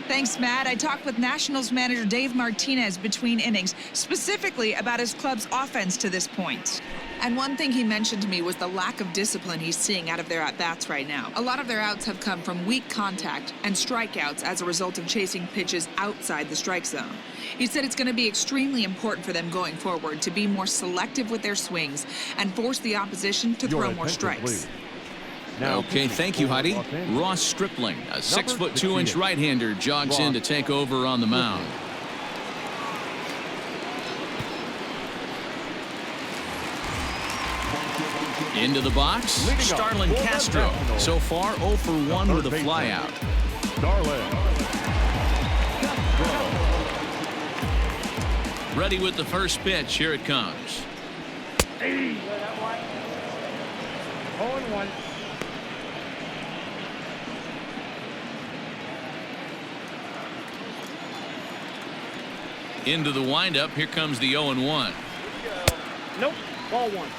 Thanks, Matt. I talked with Nationals manager Dave Martinez between innings, specifically about his club's offense to this point. And one thing he mentioned to me was the lack of discipline he's seeing out of their at-bats right now. A lot of their outs have come from weak contact and strikeouts as a result of chasing pitches outside the strike zone. He said it's going to be extremely important for them going forward to be more selective with their swings and force the opposition to throw more strikes. Okay, thank you, Heidi. Ross Stripling, a 6'2" right-hander, jogs in to take over on the mound. Into the box, Starlin Castro. So far, 0 for 1 with a flyout. Ready with the first pitch. Here it comes. 0-1. Into the windup. Here comes the 0-1. Nope. Ball one.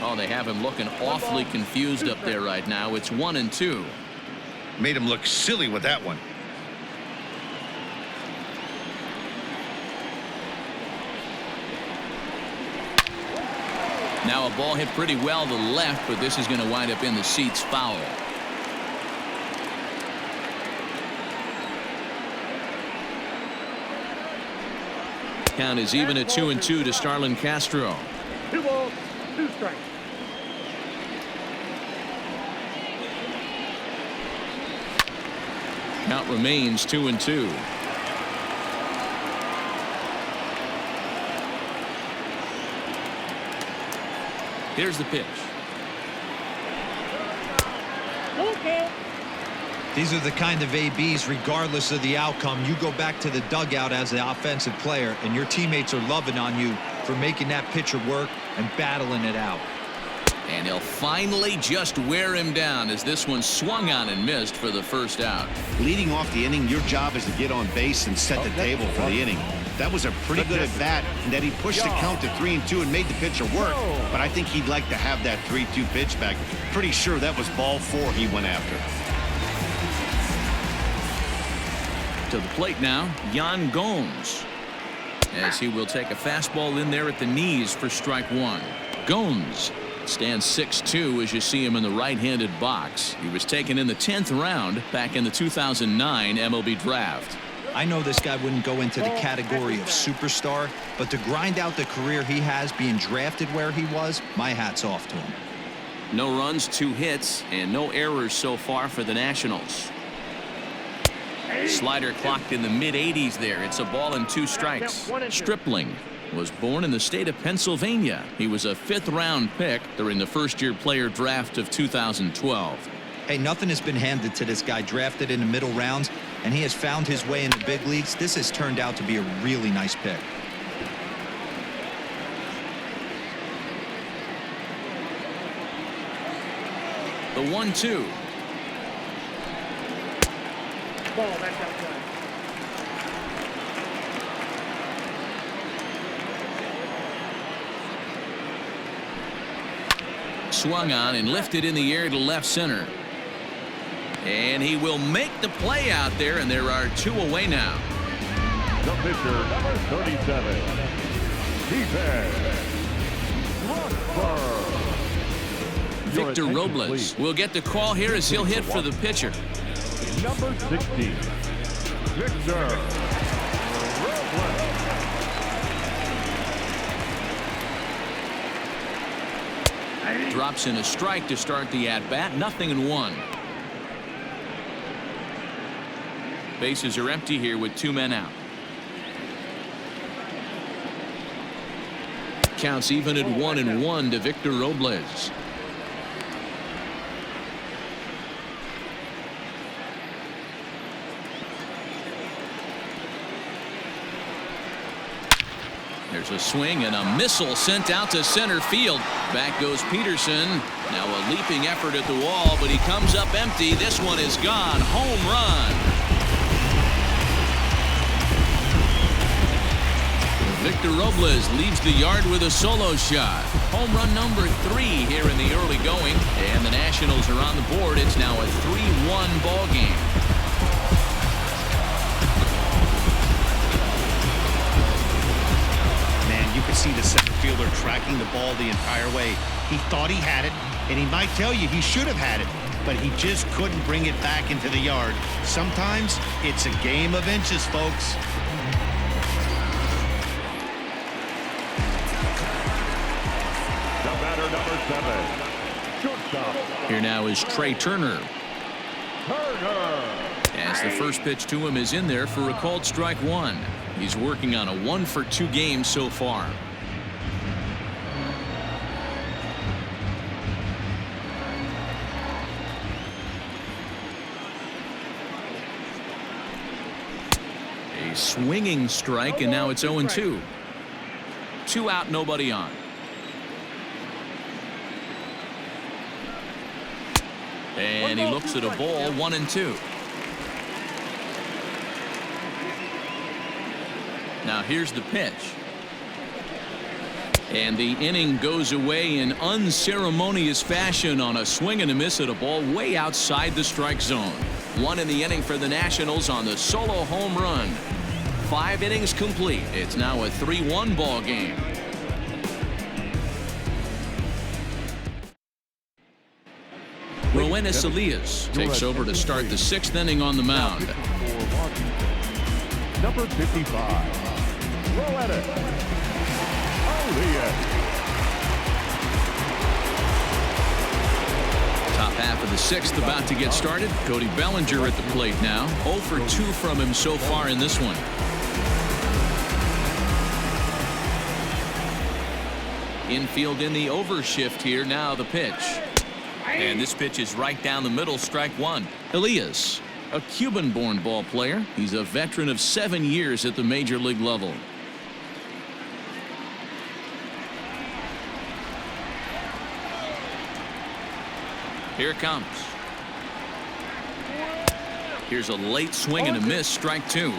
Oh, they have him looking awfully confused up there right now. It's 1-2. Made him look silly with that one. Now a ball hit pretty well to the left, but this is going to wind up in the seats foul. Count is even at 2-2 to Starlin Castro. 2 balls, 2 strikes. Count remains 2-2. Here's the pitch. Okay. These are the kind of ABs, regardless of the outcome. You go back to the dugout as the offensive player, and your teammates are loving on you for making that pitcher work and battling it out. And he'll finally just wear him down as this one swung on and missed for the first out. Leading off the inning, your job is to get on base and set the table for the inning. That was a pretty good at bat, and that he pushed the count to 3-2 and made the pitcher work. But I think he'd like to have that 3-2 pitch back. Pretty sure that was ball 4 he went after. To the plate now, Yan Gomes, as he will take a fastball in there at the knees for strike one. Gomes stands 6'2" as you see him in the right-handed box. He was taken in the 10th round back in the 2009 MLB draft. I know this guy wouldn't go into the category of superstar, but to grind out the career he has being drafted where he was, my hat's off to him. No runs, 2 hits, and no errors so far for the Nationals. Slider clocked in the mid-80s there. It's a ball and 2 strikes. Stripling was born in the state of Pennsylvania. He was a 5th-round pick during the first-year player draft of 2012. Hey, nothing has been handed to this guy, drafted in the middle rounds, and he has found his way in the big leagues. This has turned out to be a really nice pick. The 1-2. Ball, that's outside. Swung on and lifted in the air to left center. And he will make the play out there, and there are 2 away now. The pitcher, number 37, defense. Victor attention, Robles please. will get the call here as he'll hit for the pitcher. Number 16, Victor Robles. Drops in a strike to start the at-bat. 0-1. Bases are empty here with 2 men out. Counts even at 1-1 to Victor Robles. There's a swing and a missile sent out to center field. Back goes Peterson. Now a leaping effort at the wall, but he comes up empty. This one is gone. Home run. Victor Robles leaves the yard with a solo shot. Home run number 3 here in the early going. And the Nationals are on the board. It's now a 3-1 ball game. You can see the center fielder tracking the ball the entire way. He thought he had it, and he might tell you he should have had it, but he just couldn't bring it back into the yard. Sometimes it's a game of inches, folks. The batter, number 7, shortstop. Here now is Trey Turner. Turner. As the first pitch to him is in there for a called strike 1. He's working on a 1-for-2 game so far. A swinging strike, and now it's 0-2. 2 out, nobody on. And he looks at a ball, 1-2. Now here's the pitch. And the inning goes away in unceremonious fashion on a swing and a miss at a ball way outside the strike zone. 1 in the inning for the Nationals on the solo home run. 5 innings complete. It's now a 3-1 ball game. Roenis Elias takes over to start the 6th inning on the mound. Number 55. Roenis Elias. Top half of the 6th about to get started. Cody Bellinger at the plate now. 0 for 2 from him so far in this one. Infield in the overshift here. Now the pitch. And this pitch is right down the middle. Strike 1. Elias, a Cuban-born ball player. He's a veteran of 7 years at the major league level. Here it comes. Here's a late swing and a miss. Strike 2.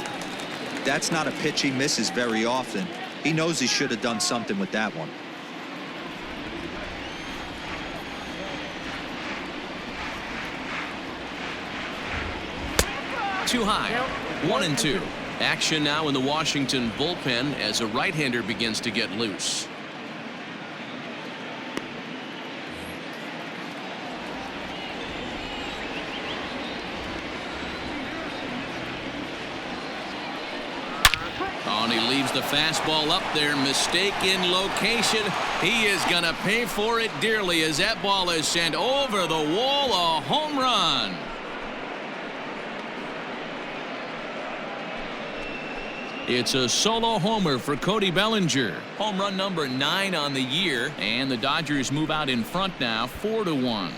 That's not a pitch he misses very often. He knows he should have done something with that one. Too high. 1-2. Action now in the Washington bullpen as a right-hander begins to get loose. Oh, and he leaves the fastball up there. Mistake in location. He is going to pay for it dearly as that ball is sent over the wall. A home run. It's a solo homer for Cody Bellinger. Home run number 9 on the year, and the Dodgers move out in front now, 4-1.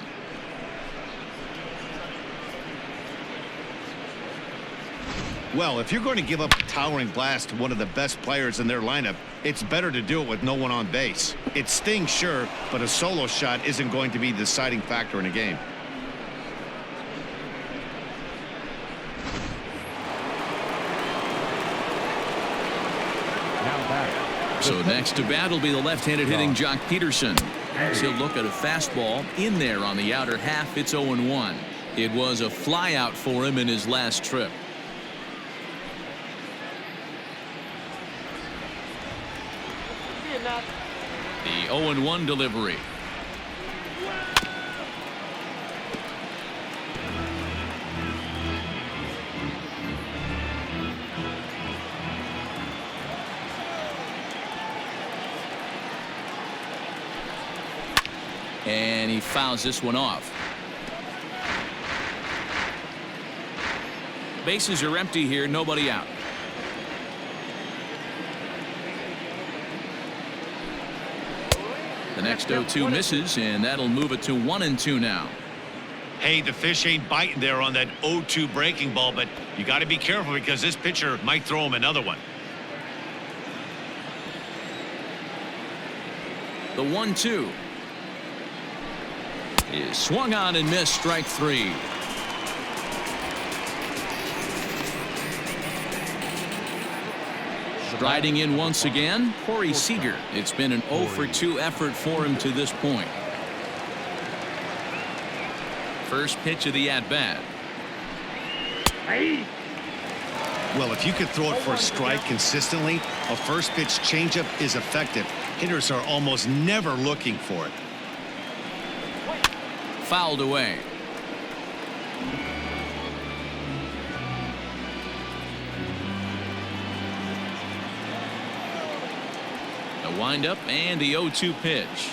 Well, if you're going to give up a towering blast to one of the best players in their lineup, it's better to do it with no one on base. It stings, sure, but a solo shot isn't going to be the deciding factor in a game. So next to bat will be the left-handed hitting Jock Peterson. He'll look at a fastball in there on the outer half. It's 0-1. It was a flyout for him in his last trip. The 0-1 delivery. And he fouls this one off. Bases are empty here, nobody out. The next 0-2 misses, and that'll move it to 1-2 now. Hey, the fish ain't biting there on that 0-2 breaking ball, but you got to be careful because this pitcher might throw him another one. The 1-2 is swung on and missed, strike 3. Striding in once again, Corey Seager. It's been an 0-for-2 effort for him to this point. First pitch of the at-bat. Well, if you could throw it for a strike consistently, a first pitch changeup is effective. Hitters are almost never looking for it. Fouled away. The windup and the 0-2 pitch.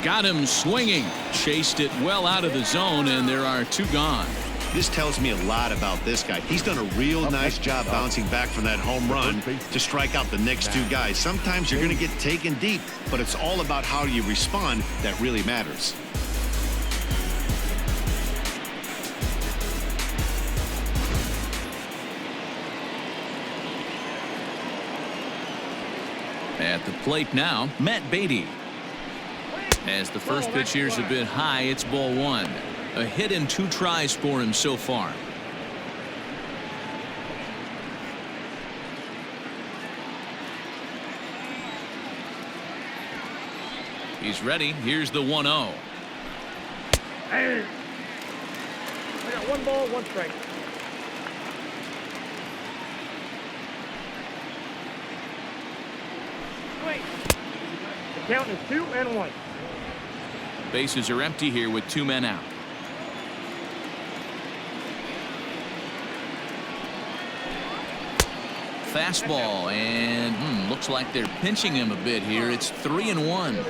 Got him swinging. Chased it well out of the zone, and there are 2 gone. This tells me a lot about this guy. He's done a real nice job bouncing back from that home run to strike out the next 2 guys. Sometimes you're going to get taken deep, but it's all about how you respond that really matters. At the plate now, Matt Beatty. As the first pitch here's a bit high, it's ball 1. A hit in 2 tries for him so far. He's ready. Here's the 1-0. I got 1 ball, 1 strike. Wait. The count is 2-1. Bases are empty here with 2 men out. Fastball, and looks like they're pinching him a bit here. It's 3-1.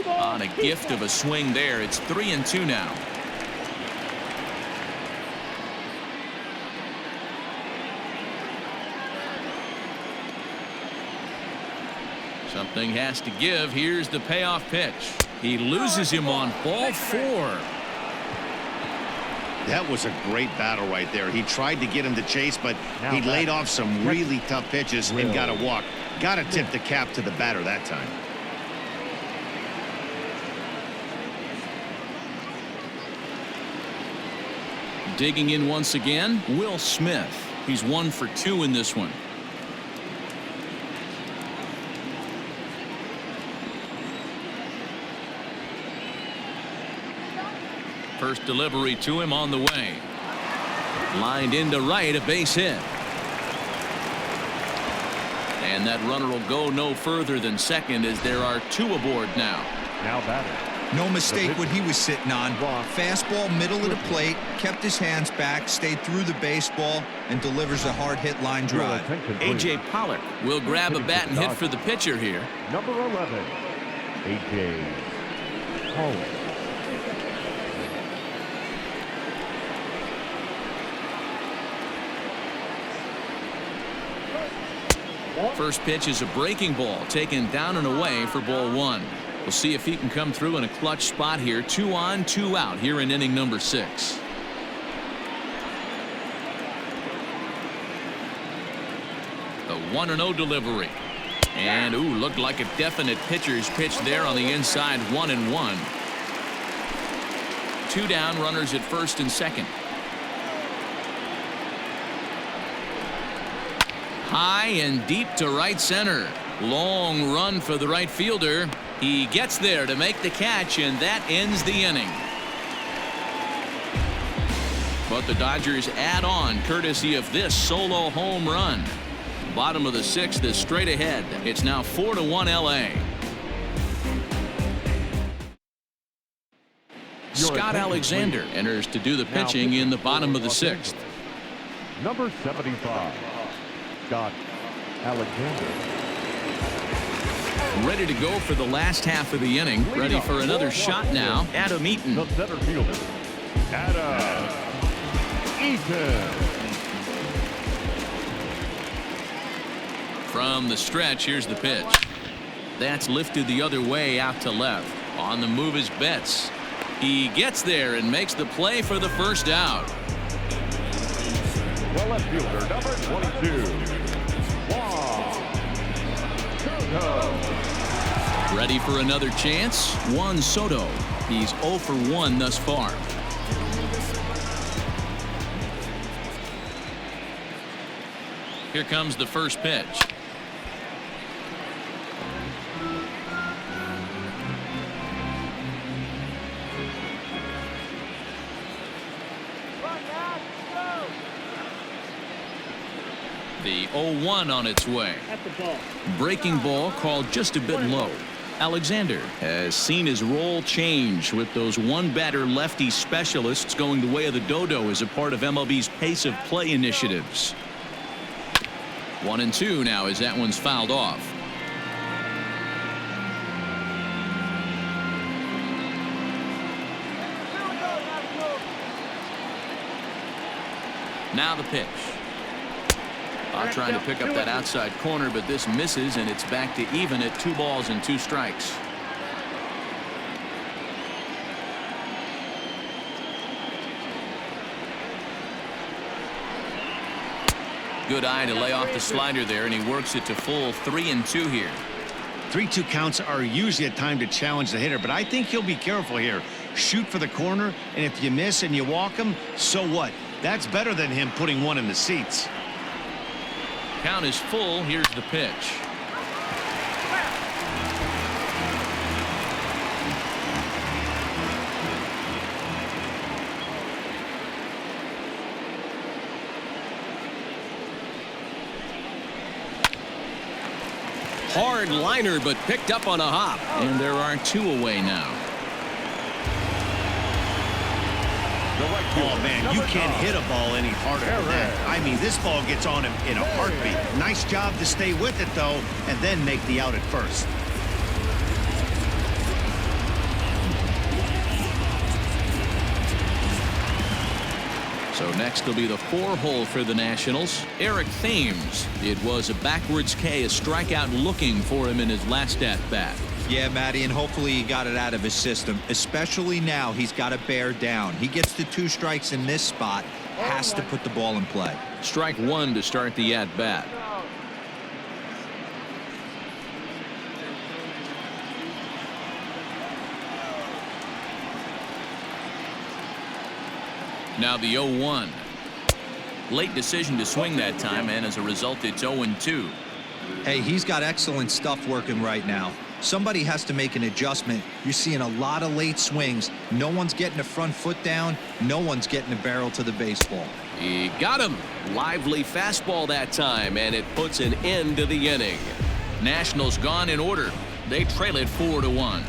On a gift of a swing there, it's 3-2 now. Something has to give. Here's the payoff pitch. He loses him on ball 4. That was a great battle right there. He tried to get him to chase, but he laid off some really tough pitches and got a walk. Got to tip the cap to the batter that time. Digging in once again, Will Smith. He's 1 for 2 in this one. First delivery to him on the way. Lined into right, a base hit. And that runner will go no further than second as there are 2 aboard now. Now batter. No mistake what he was sitting on. Fastball, middle of the plate, kept his hands back, stayed through the baseball, and delivers a hard hit line drive. A.J. Pollock will grab a bat and hit for the pitcher here. Number 11, A.J. Pollock. First pitch is a breaking ball taken down and away for ball 1. We'll see if he can come through in a clutch spot here. 2 on, 2 out here in inning number 6. The 1-0 delivery. And looked like a definite pitcher's pitch there on the inside. 1-1. 2 down, runners at first and second. High and deep to right center. Long run for the right fielder. He gets there to make the catch, and that ends the inning. But the Dodgers add on courtesy of this solo home run. Bottom of the 6th is straight ahead. It's now 4-1 LA. Scott Alexander enters to do the pitching in the bottom of the 6th. Number 75, Scott Alexander. Ready to go for the last half of the inning. Ready for another shot now. Adam Eaton. The center fielder, Adam Eaton. From the stretch, here's the pitch. That's lifted the other way out to left. On the move is Betts. He gets there and makes the play for the first out. The left fielder, number 22, Soto. Ready for another chance? Juan Soto. He's 0 for 1 thus far. Here comes the first pitch. The 0-1 on its way. That's the ball. Breaking ball called just a bit low. Alexander has seen his role change with those one-batter lefty specialists going the way of the dodo as a part of MLB's pace of play initiatives. 1-2 now as that one's fouled off. Now the pitch. Trying to pick up that outside corner, but this misses, and it's back to even at 2 balls and 2 strikes. Good eye to lay off the slider there, and he works it to full 3-2 here. 3-2 counts are usually a time to challenge the hitter, but I think he'll be careful here. Shoot for the corner, and if you miss and you walk him, so what? That's better than him putting one in the seats. Count is full. Here's the pitch. Hard liner, but picked up on a hop. And there are 2 away now. Oh, man, you can't hit a ball any harder than that. I mean, this ball gets on him in a heartbeat. Nice job to stay with it, though, and then make the out at first. So next will be the 4-hole for the Nationals. Eric Thames. It was a backwards K, a strikeout looking for him in his last at-bat. Yeah, Matty, and hopefully he got it out of his system, especially now he's got to bear down. He gets the 2 strikes in this spot, has to put the ball in play. Strike 1 to start the at-bat. Now the 0-1. Late decision to swing that time, and as a result, it's 0-2. Hey, he's got excellent stuff working right now. Somebody has to make an adjustment. You're seeing a lot of late swings. No one's getting the front foot down. No one's getting the barrel to the baseball. He got him. Lively fastball that time, and it puts an end to the inning. Nationals gone in order. They trail it 4-1.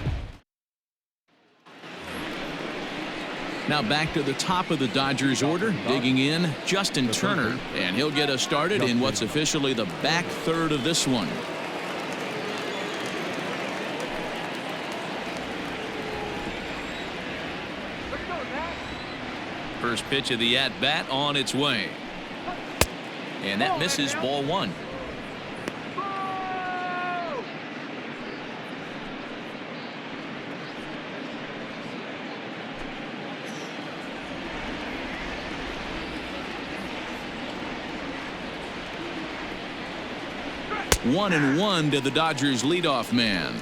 Now back to the top of the Dodgers order. Digging in, Justin Turner. And he'll get us started in what's officially the back third of this one. First pitch of the at-bat on its way. And that misses, ball 1. One and one to the Dodgers leadoff man.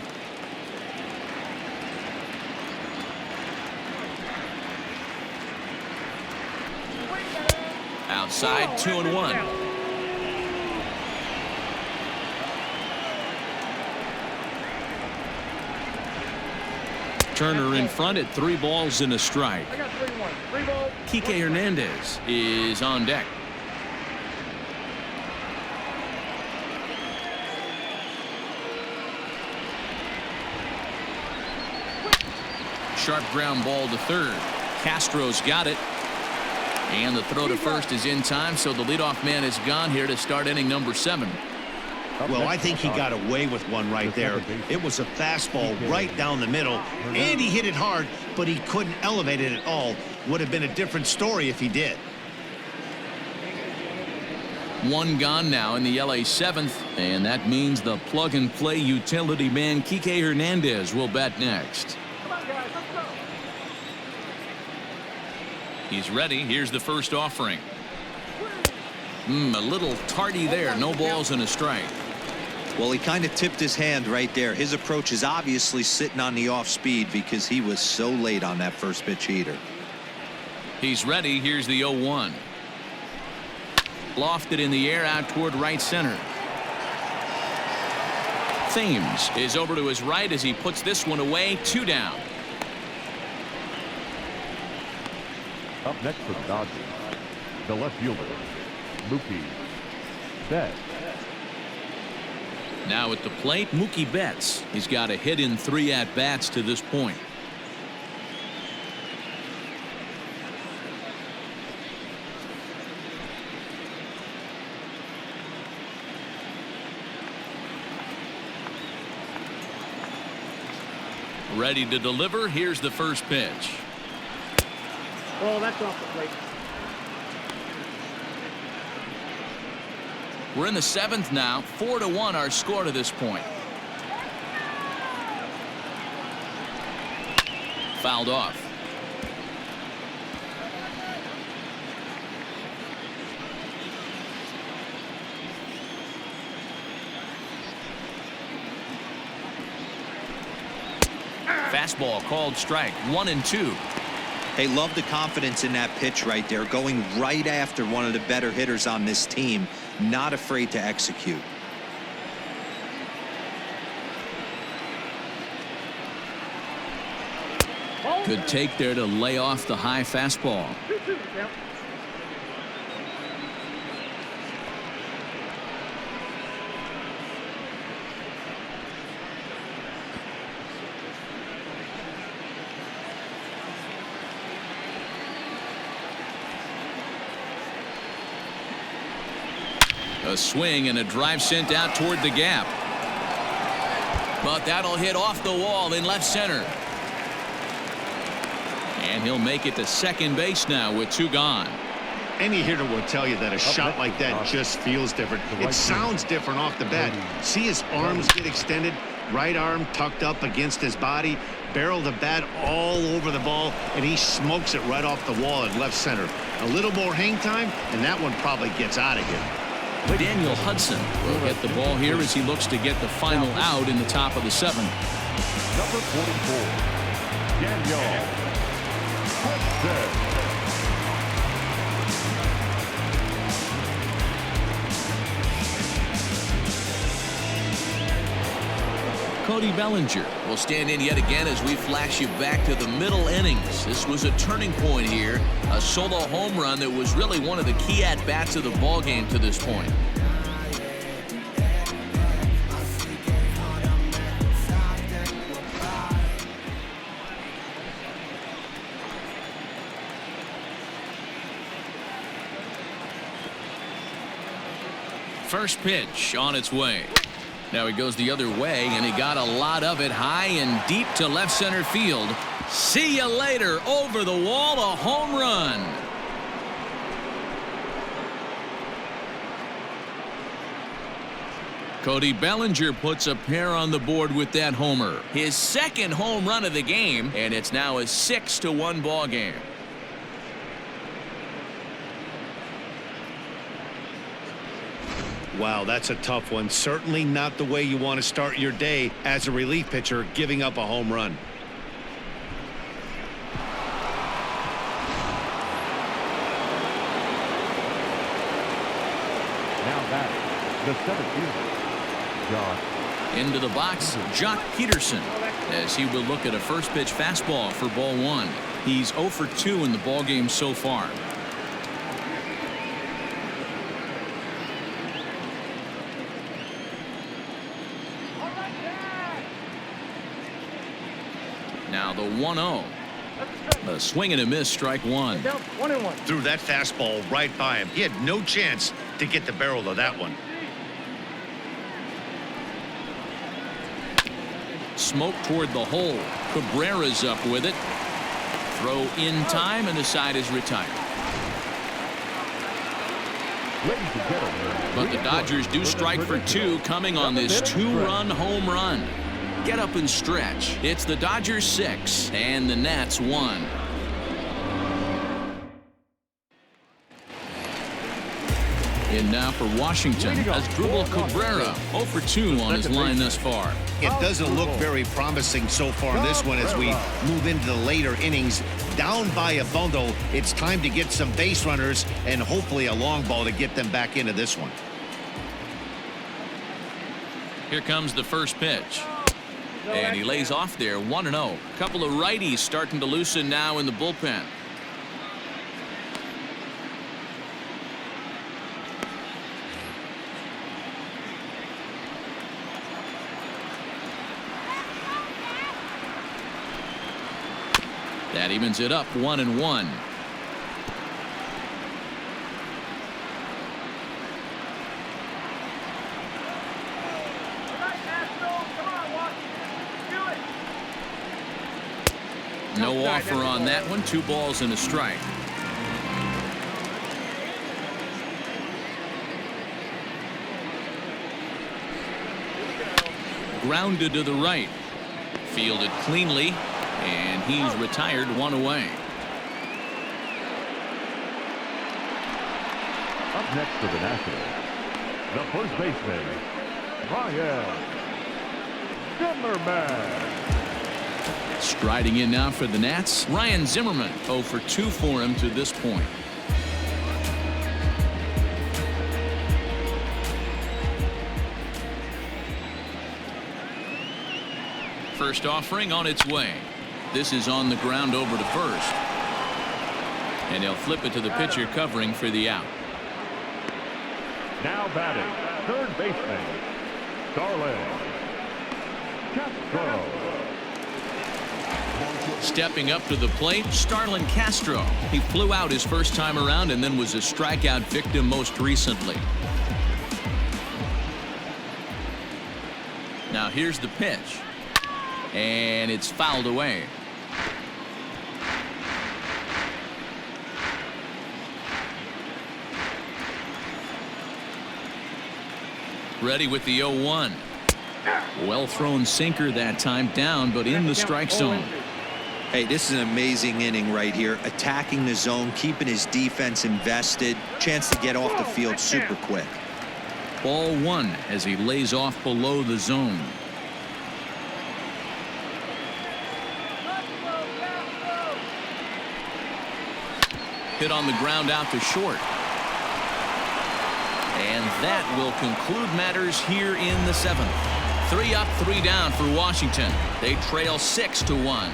Outside, 2-1. Turner in front at 3 balls and a strike. I got 3-1. 3 balls. Kike Hernandez is on deck. Sharp ground ball to third. Castro's got it. And the throw to first is in time, so the leadoff man is gone here to start inning number 7. Well, I think he got away with one right there. It was a fastball right down the middle, and he hit it hard, but he couldn't elevate it at all. Would have been a different story if he did. 1 gone now in the LA 7th, and that means the plug-and-play utility man Kike Hernandez will bat next. He's ready. Here's the first offering. A little tardy there. No balls and a strike. Well, he kind of tipped his hand right there. His approach is obviously sitting on the off speed because he was so late on that first pitch heater. He's ready. Here's the 0-1. Lofted in the air out toward right center. Thames is over to his right as he puts this one away. 2 down. Up next for the Dodgers, the left fielder, Mookie Betts. Now at the plate, Mookie Betts. He's got a hit in 3 at-bats to this point. Ready to deliver. Here's the first pitch. Oh, that's off the plate. We're in the 7th now. 4-1 our score to this point. Fouled off. Fastball called strike. 1-2. Hey, love the confidence in that pitch right there, going right after one of the better hitters on this team, not afraid to execute. Good take there to lay off the high fastball. 2-2 count. A swing and a drive sent out toward the gap. But that'll hit off the wall in left center. And he'll make it to second base now with 2 gone. Any hitter will tell you that a shot like that just feels different. It sounds different off the bat. See his arms get extended, right arm tucked up against his body, barrel the bat all over the ball, and he smokes it right off the wall in left center. A little more hang time, and that one probably gets out of here. Daniel Hudson will get the ball here as he looks to get the final out in the top of the 7th. Number 44, Daniel Hudson. Cody Bellinger will stand in yet again as we flash you back to the middle innings. This was a turning point here, a solo home run that was really one of the key at-bats of the ball game to this point. First pitch on its way. Now he goes the other way, and he got a lot of it high and deep to left center field. See you later. Over the wall, a home run. Cody Bellinger puts a pair on the board with that homer. His second home run of the game, and it's now a 6-1 ball game. Wow, that's a tough one. Certainly not the way you want to start your day as a relief pitcher, giving up a home run. Now back, the 7th fielder, Josh. Into the box, Jock Peterson, as he will look at a first pitch fastball for ball 1. He's 0 for 2 in the ball game so far. Now the 1-0. A swing and a miss, strike one. Down 1-1. Threw that fastball right by him. He had no chance to get the barrel of that one. Smoke toward the hole. Cabrera's up with it. Throw in time, and the side is retired. But the Dodgers do strike for two, coming on this two-run home run. Get up and stretch. It's the Dodgers 6 and the Nats 1. In now for Washington as Drupal Cabrera 0 for 2 on his line thus far. It doesn't look very promising so far in this one as we move into the later innings. Down by a bundle, it's time to get some base runners and hopefully a long ball to get them back into this one. Here comes the first pitch. And he lays off there, 1-0. Couple of righties starting to loosen now in the bullpen. That evens it up, 1-1. No offer on that one. 2 balls and a strike. Grounded to the right. Fielded cleanly. And he's retired, 1 away. Up next for the Nationals, the first baseman, Ryan Zimmerman. Striding in now for the Nats, Ryan Zimmerman. 0 for 2 for him to this point. First offering on its way. This is on the ground over to first. And they'll flip it to the pitcher covering for the out. Now batting, third baseman, Starlin Castro. Stepping up to the plate, Starlin Castro. He flew out his first time around and then was a strikeout victim most recently. Now here's the pitch. And it's fouled away. Ready with the 0-1. Well thrown sinker that time, down but in the strike zone. Hey, this is an amazing inning right here. Attacking the zone, keeping his defense invested. Chance to get off the field super quick. Ball 1 as he lays off below the zone. Hit on the ground out to short. And that will conclude matters here in the 7th. 3 up, 3 down for Washington. They trail 6-1.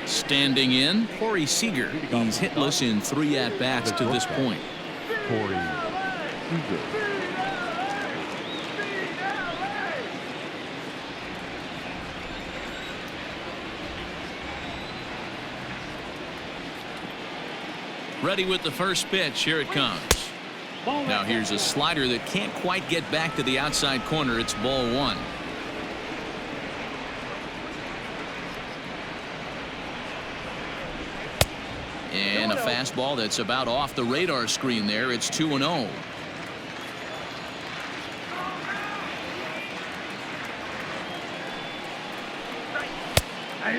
Standing in, Corey Seager. He's hitless in 3 at-bats to this point. Corey Seager. Ready with the first pitch. Here it comes. Now here's a slider that can't quite get back to the outside corner. It's ball 1. And a fastball that's about off the radar screen there. It's 2-0.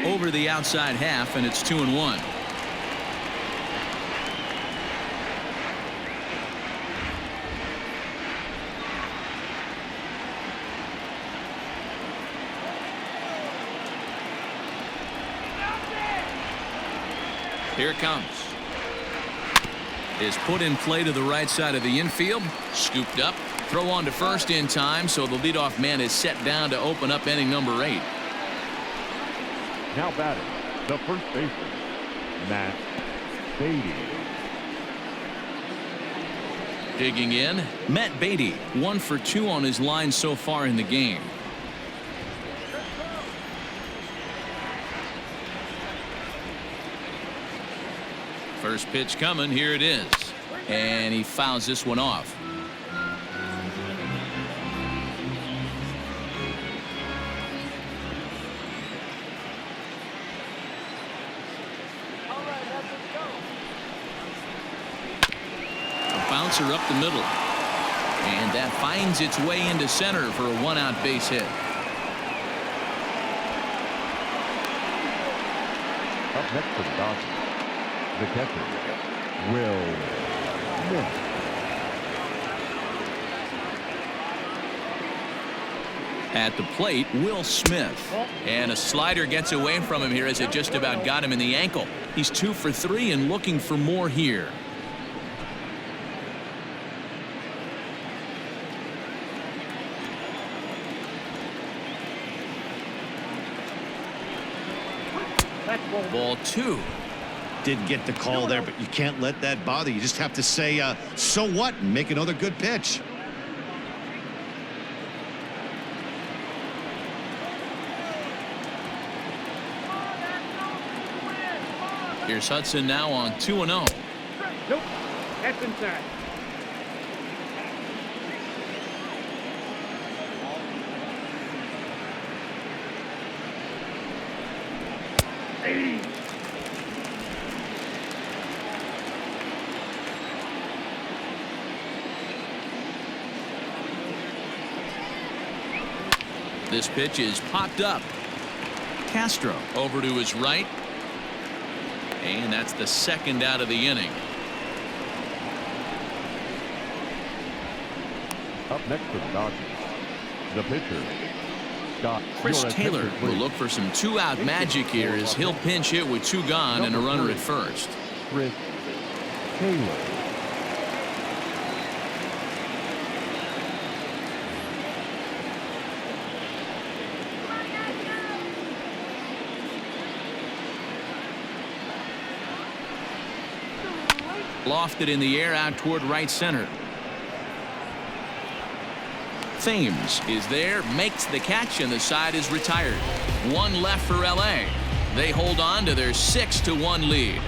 Over the outside half, and it's 2-1. Here it comes. Is put in play to the right side of the infield. Scooped up. Throw on to first in time, so the leadoff man is set down to open up inning number 8. Now batting, the first baseman, Matt Beatty. Digging in, Matt Beatty, 1 for 2 on his line so far in the game. First pitch coming, here it is. And he fouls this one off. A bouncer up the middle. And that finds its way into center for a 1-out base hit. Up next for the Dodgers, the catcher, Will Smith. At the plate, Will Smith. And a slider gets away from him here as it just about got him in the ankle. He's 2 for 3 and looking for more here. Ball 2. Did get the call there, but you can't let that bother you. Just have to say, so what, and make another good pitch. Here's Hudson now on 2-0. Nope. That's inside. This pitch is popped up. Castro over to his right. And that's the 2nd out of the inning. Up next for the Dodgers, the pitcher, Scott. Chris Your Taylor attention, will please. look for some 2-out magic here as he'll pinch hit with 2 gone and a runner at first. Chris Taylor. Lofted in the air out toward right center. Thames is there, makes the catch, and the side is retired. 1 left for LA. They hold on to their 6-1 lead.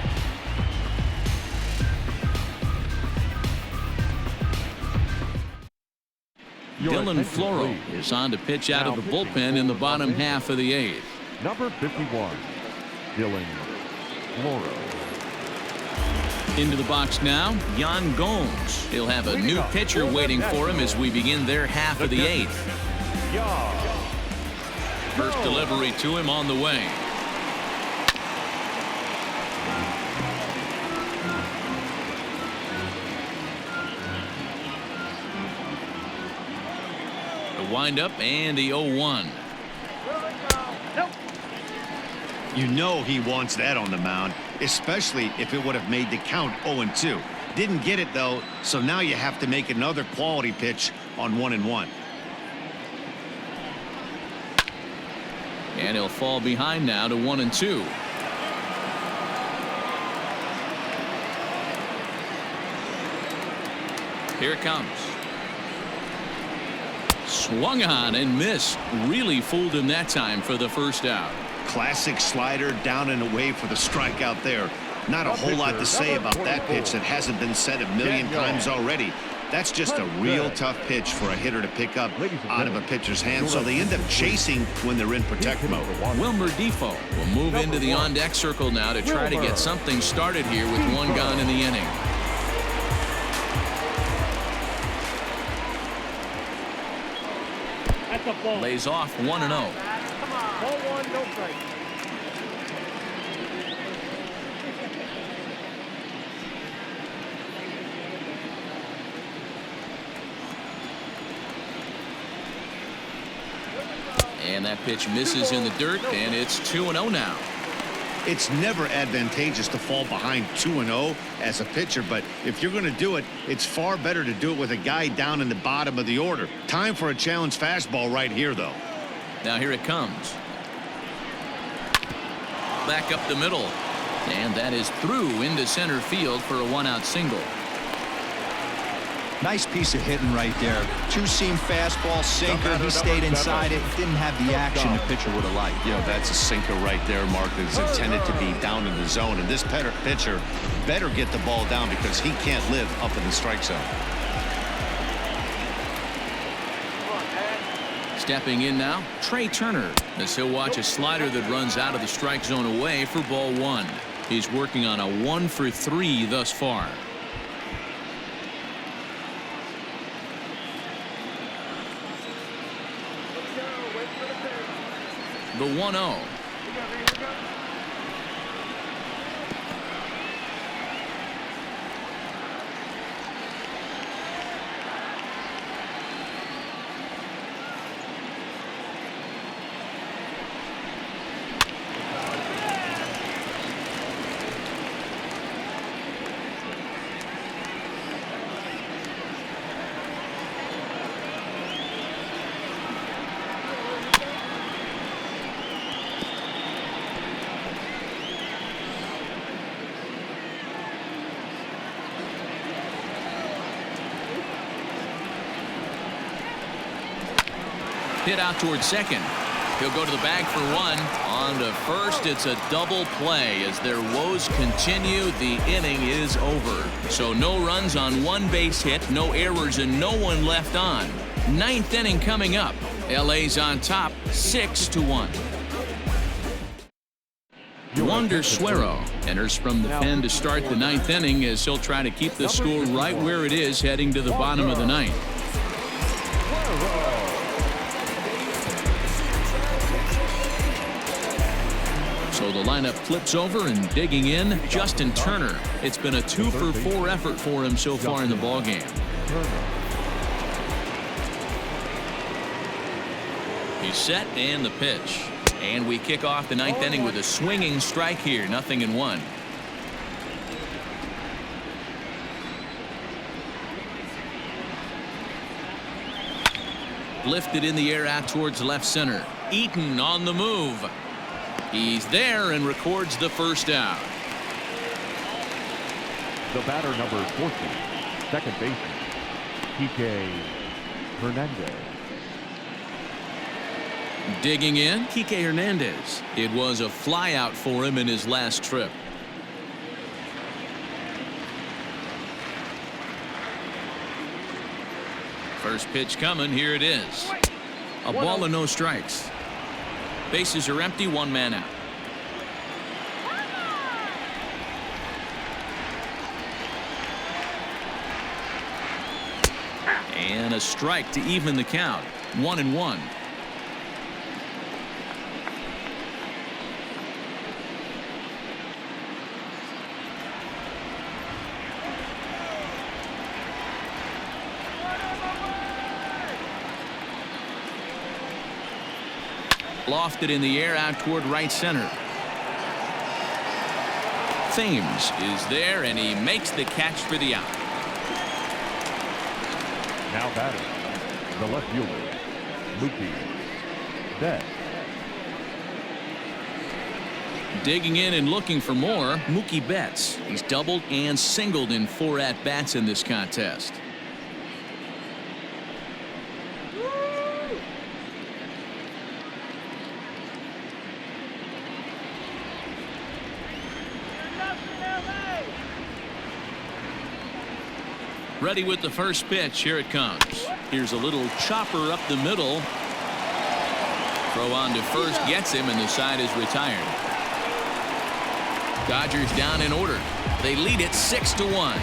Your Dylan attention, Floro please. is on to pitch out Now of the pitching bullpen in the for bottom Los half of the 8th. Number 51, Dylan Floro. Into the box now, Yan Gomes. He'll have a new pitcher waiting for him as we begin their half of the 8th. First delivery to him on the way. The windup and the 0-1. You know he wants that on the mound, especially if it would have made the count 0-2. Didn't get it, though, so now you have to make another quality pitch on 1-1. And he'll fall behind now to 1-2. Here it comes. Swung on and missed. Really fooled him that time for the first out. Classic slider down and away for the strikeout there. Not a whole lot to say about that pitch that hasn't been said a million times already. That's just a real tough pitch for a hitter to pick up out of a pitcher's hand, so they end up chasing when they're in protect mode. Wilmer Defoe will move into the on-deck circle now to try to get something started here with 1 gone in the inning. That's a ball. Lays off 1-0. Ball 1, no strike. And that pitch misses in the dirt, and it's 2-0 now. It's never advantageous to fall behind 2-0 as a pitcher, but if you're going to do it, it's far better to do it with a guy down in the bottom of the order. Time for a challenge fastball right here, though. Now here it comes. Back up the middle. And that is through into center field for a 1-out single. Nice piece of hitting right there. Two-seam fastball, sinker. He stayed inside it. Didn't have the action the pitcher would have liked. You know, that's a sinker right there, Mark. It's intended to be down in the zone. And this pitcher better get the ball down because he can't live up in the strike zone. Stepping in now, Trey Turner, as he'll watch a slider that runs out of the strike zone away for ball 1. He's working on a 1-for-3 thus far. The 1-0. Hit out towards second. He'll go to the bag for 1. On to first. It's a double play as their woes continue. The inning is over. So no runs on 1 base hit, no errors, and no one left on. 9th inning coming up. LA's on top 6-1. Wander Suero enters from the pen to start the 9th inning as he'll try to keep the score right where it is heading to the bottom of the 9th. So the lineup flips over and digging in, Justin Turner. It's been a 2-for-4 effort for him so far in the ballgame. He's set and the pitch. And we kick off the 9th inning with a swinging strike here, 0-1. Lifted in the air out towards left center. Eaton on the move. He's there and records the first out. The batter, number 14, second baseman, Kike Hernandez. Digging in, Kike Hernandez. It was a flyout for him in his last trip. First pitch coming. Here it is. A ball and no strikes. Bases are empty, 1 man out. And a strike to even the count. 1-1. Lofted in the air out toward right center. Thames is there and he makes the catch for the out. Now batting, the left fielder, Mookie Betts. Digging in and looking for more, Mookie Betts. He's doubled and singled in 4 at-bats in this contest. Ready with the first pitch. Here it comes. Here's a little chopper up the middle. Throw on to first gets him, and the side is retired. Dodgers down in order. They lead it 6-1.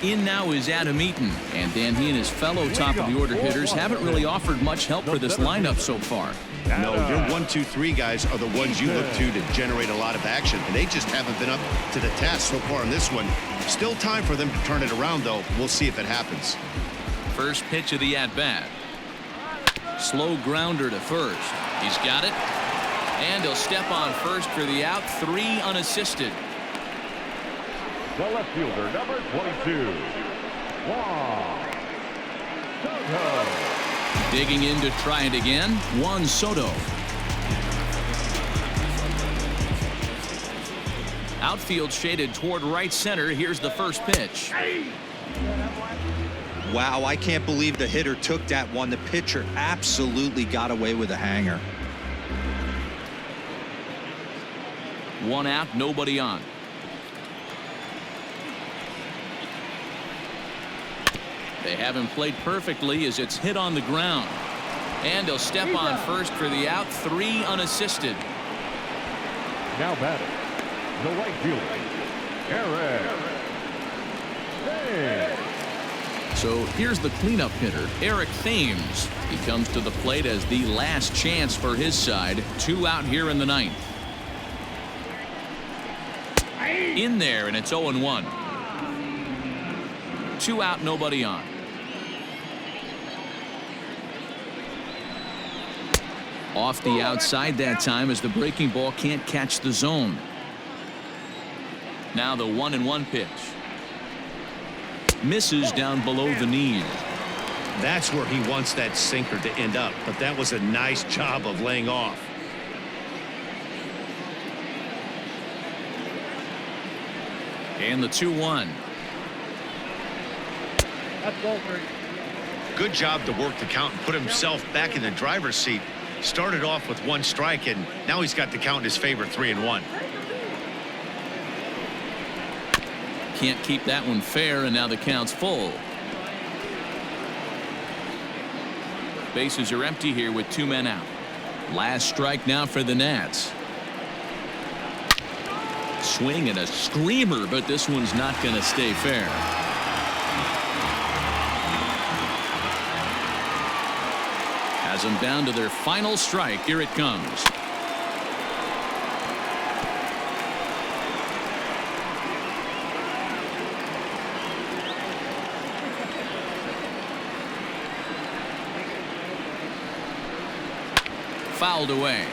In now is Adam Eaton, and Dan, he and his fellow top-of-the-order hitters haven't really offered much help for this lineup so far. No, your 1, 2, 3 guys are the ones you look to generate a lot of action, and they just haven't been up to the task so far in this one. Still time for them to turn it around, though. We'll see if it happens. First pitch of the at-bat. Slow grounder to first. He's got it, and he'll step on first for the out. 3 unassisted. The left fielder, number 22, Juan Soto. Digging in to try it again, Juan Soto. Outfield shaded toward right center. Here's the first pitch. Wow, I can't believe the hitter took that one. The pitcher absolutely got away with a hanger. One out, nobody on. They have him played perfectly as it's hit on the ground. And he'll step on first for the out, 3 unassisted. Now batting, the right fielder, Eric. So here's the cleanup hitter, Eric Thames. He comes to the plate as the last chance for his side. 2 out here in the 9th. In there, and it's 0-1. 2 out, nobody on. Off the outside that time as the breaking ball can't catch the zone. Now the 1-1 pitch. Misses down below the knee. That's where he wants that sinker to end up, but that was a nice job of laying off. And the 2-1. That's ball 3. Good job to work the count and put himself back in the driver's seat. Started off with 1 strike, and now he's got the count in his favor, 3-1. Can't keep that one fair, and now the count's full. Bases are empty here with 2 men out. Last strike now for the Nats. Swing and a screamer, but this one's not going to stay fair. Has them down to their final strike. Here it comes. Fouled away.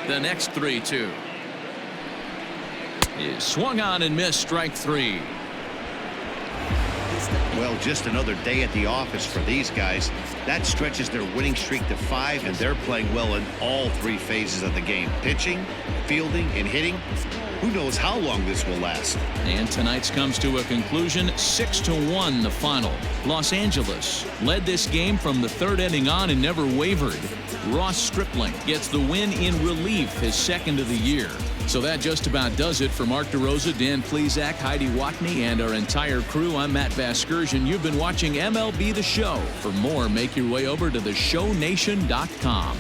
The next 3-2 is swung on and missed. Strike 3. Well, just another day at the office for these guys. That stretches their winning streak to 5, and they're playing well in all 3 phases of the game. Pitching, fielding, and hitting. Who knows how long this will last. And tonight's comes to a conclusion. 6-1 the final. Los Angeles led this game from the 3rd inning on and never wavered. Ross Stripling gets the win in relief, his 2nd of the year. So that just about does it for Mark DeRosa, Dan Plesac, Heidi Watney, and our entire crew. I'm Matt Vasgersian. You've been watching MLB The Show. For more, make your way over to theshownation.com.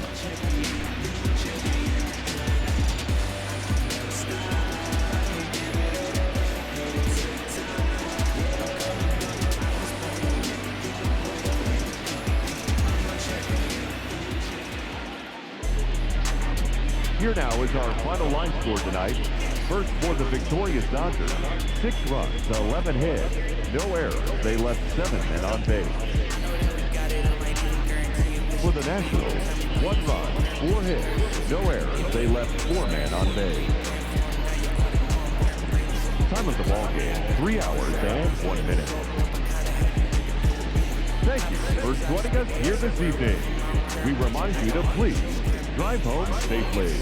Here now is our final line score tonight. First for the victorious Dodgers, 6 runs, 11 hits, no errors. They left 7 men on base. For the Nationals, 1 run, 4 hits, no errors. They left 4 men on base. Time of the ball game, 3 hours and 1 minute. Thank you for joining us here this evening. We remind you to please drive home safely.